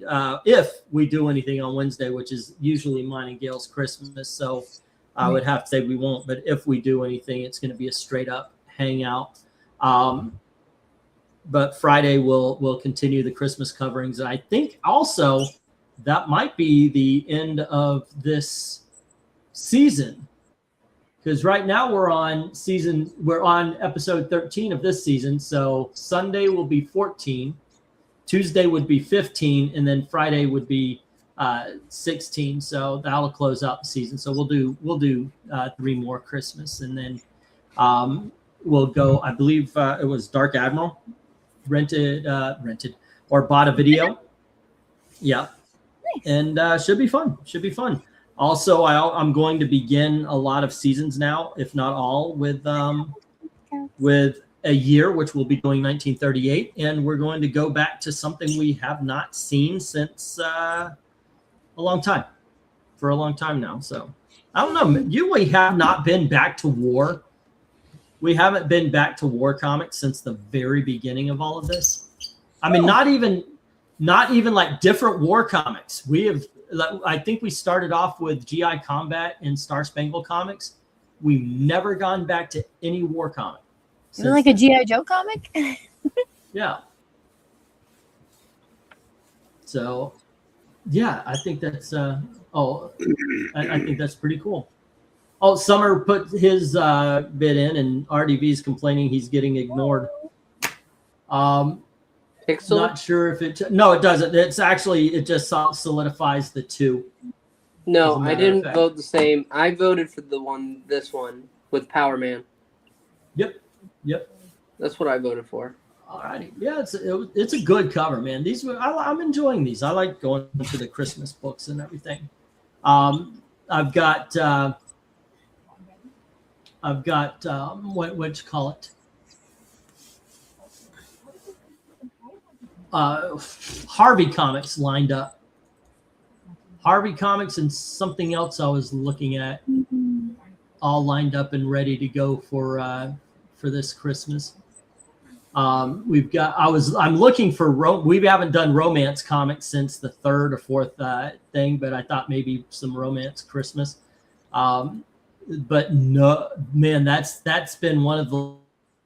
do anything on Wednesday, which is usually mine and Gail's Christmas, so I would have to say we won't. But if we do anything, it's going to be a straight up hangout. But Friday we'll continue the Christmas coverings. And I think also that might be the end of this season. Because right now we're on episode 13 of this season. So Sunday will be 14, Tuesday would be 15, and then Friday would be 16. So that'll close out the season. So we'll do 3 more Christmas, and then we'll go. I believe it was Dark Admiral rented or bought a video. Yeah, and should be fun. Should be fun. Also, I'm going to begin a lot of seasons now, if not all, with a year, which we'll be doing 1938, and we're going to go back to something we have not seen since a long time now. So I don't know. We have not been back to war. We haven't been back to war comics since the very beginning of all of this. I mean, not even like different war comics. We have. I think we started off with GI Combat and Star Spangled comics. We've never gone back to any war comic. Is it like a GI Joe comic? Yeah. So, yeah, I think that's I think that's pretty cool. Oh, Summer put his bid in, and RDV's complaining he's getting ignored. Pixel? Not sure if it. No, it doesn't. It's actually it just solidifies the 2. No, I didn't vote the same. I voted for this one with Power Man. Yep. That's what I voted for. All righty. Yeah, it's a good cover, man. I'm enjoying these. I like going to the Christmas books and everything. I've got what you call it? Harvey Comics lined up. Harvey Comics and something else I was looking at, all lined up and ready to go for this Christmas. I'm looking for we haven't done romance comics since the third or fourth thing, but I thought maybe some romance Christmas. But no, man, that's been one of the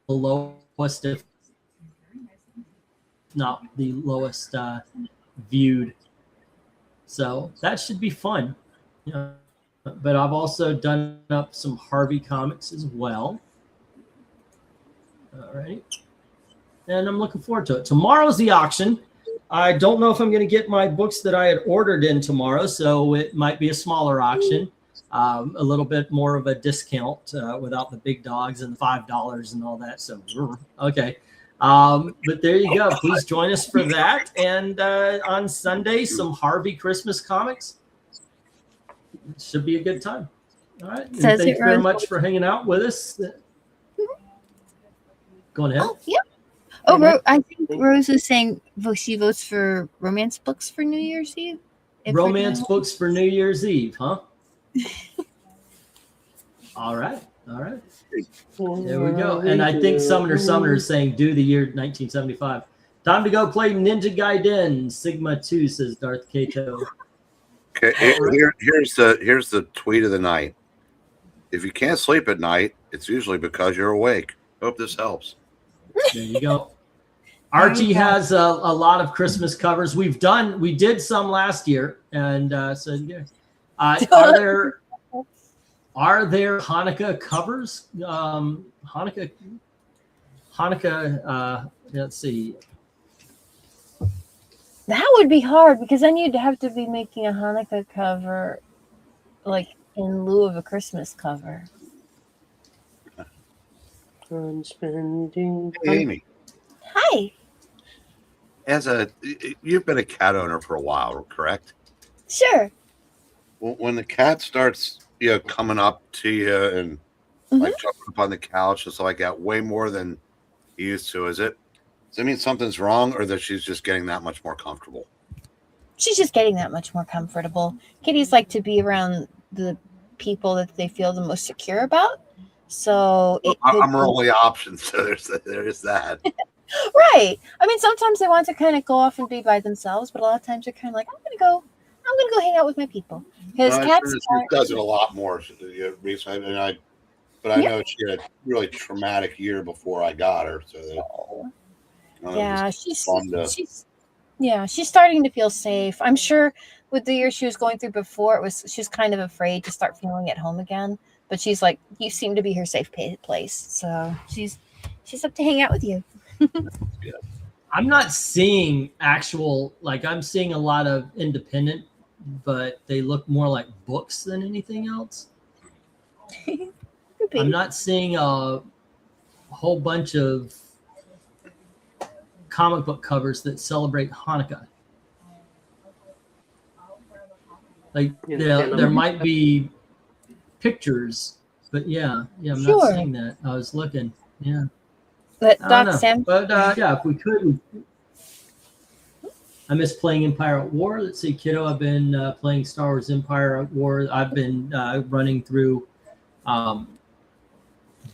lowest, if not the lowest viewed. So that should be fun. Yeah. But I've also done up some Harvey Comics as well. All right. And I'm looking forward to it. Tomorrow's the auction. I don't know if I'm going to get my books that I had ordered in tomorrow, so it might be a smaller auction, a little bit more of a discount without the big dogs and the $5 and all that. So, okay. But there you go. Please join us for that. And on Sunday, some Harvey Christmas comics. It should be a good time. All right. And thank you very much for hanging out with us. Go ahead. Oh, yeah. Oh, I think Rose is saying she votes for romance books for New Year's Eve. Romance books for New Year's Eve, huh? All right. All right. There we go. And I think Summoner is saying do the year 1975. Time to go play Ninja Gaiden. Sigma 2, says Darth Kato. Okay, here's the tweet of the night. If you can't sleep at night, it's usually because you're awake. Hope this helps. There you go. Archie has a lot of Christmas covers. We did some last year, and so yeah. Are there Hanukkah covers? Hanukkah. Let's see. That would be hard because then you'd have to be making a Hanukkah cover, like in lieu of a Christmas cover. I'm spending. Hey, Amy. Hi. You've been a cat owner for a while, correct? Sure. When the cat starts, coming up to you and like jumping up on the couch and stuff like that, way more than he used to, does it mean something's wrong, or that she's just getting that much more comfortable? She's just getting that much more comfortable. Kitties like to be around the people that they feel the most secure about. So I'm her only option, so there is that. Right. I mean, sometimes they want to kind of go off and be by themselves, but a lot of times they're kind of like, I'm gonna go hang out with my people. Because cats does it a lot more recently, but I know she had a really traumatic year before I got her. So she's starting to feel safe. I'm sure with the year she was going through before, she was kind of afraid to start feeling at home again. But she's like, you seem to be her safe place, so she's up to hang out with you. I'm not seeing I'm seeing a lot of independent, but they look more like books than anything else. I'm not seeing a whole bunch of comic book covers that celebrate Hanukkah. Like there might be pictures, but I'm not seeing that. I was looking, But Doc Sam, if we could, I miss playing Empire at War. Let's see, kiddo, I've been playing Star Wars Empire at War. I've been running through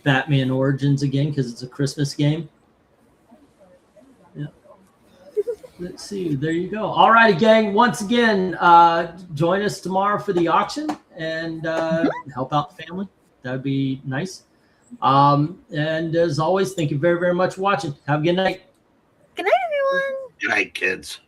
Batman Origins again because it's a Christmas game. Yeah. Let's see. There you go. All righty, gang. Once again, join us tomorrow for the auction and help out the family. That'd be nice. And as always, thank you very, very much for watching. Have a good night. Good night, everyone. Good night, kids.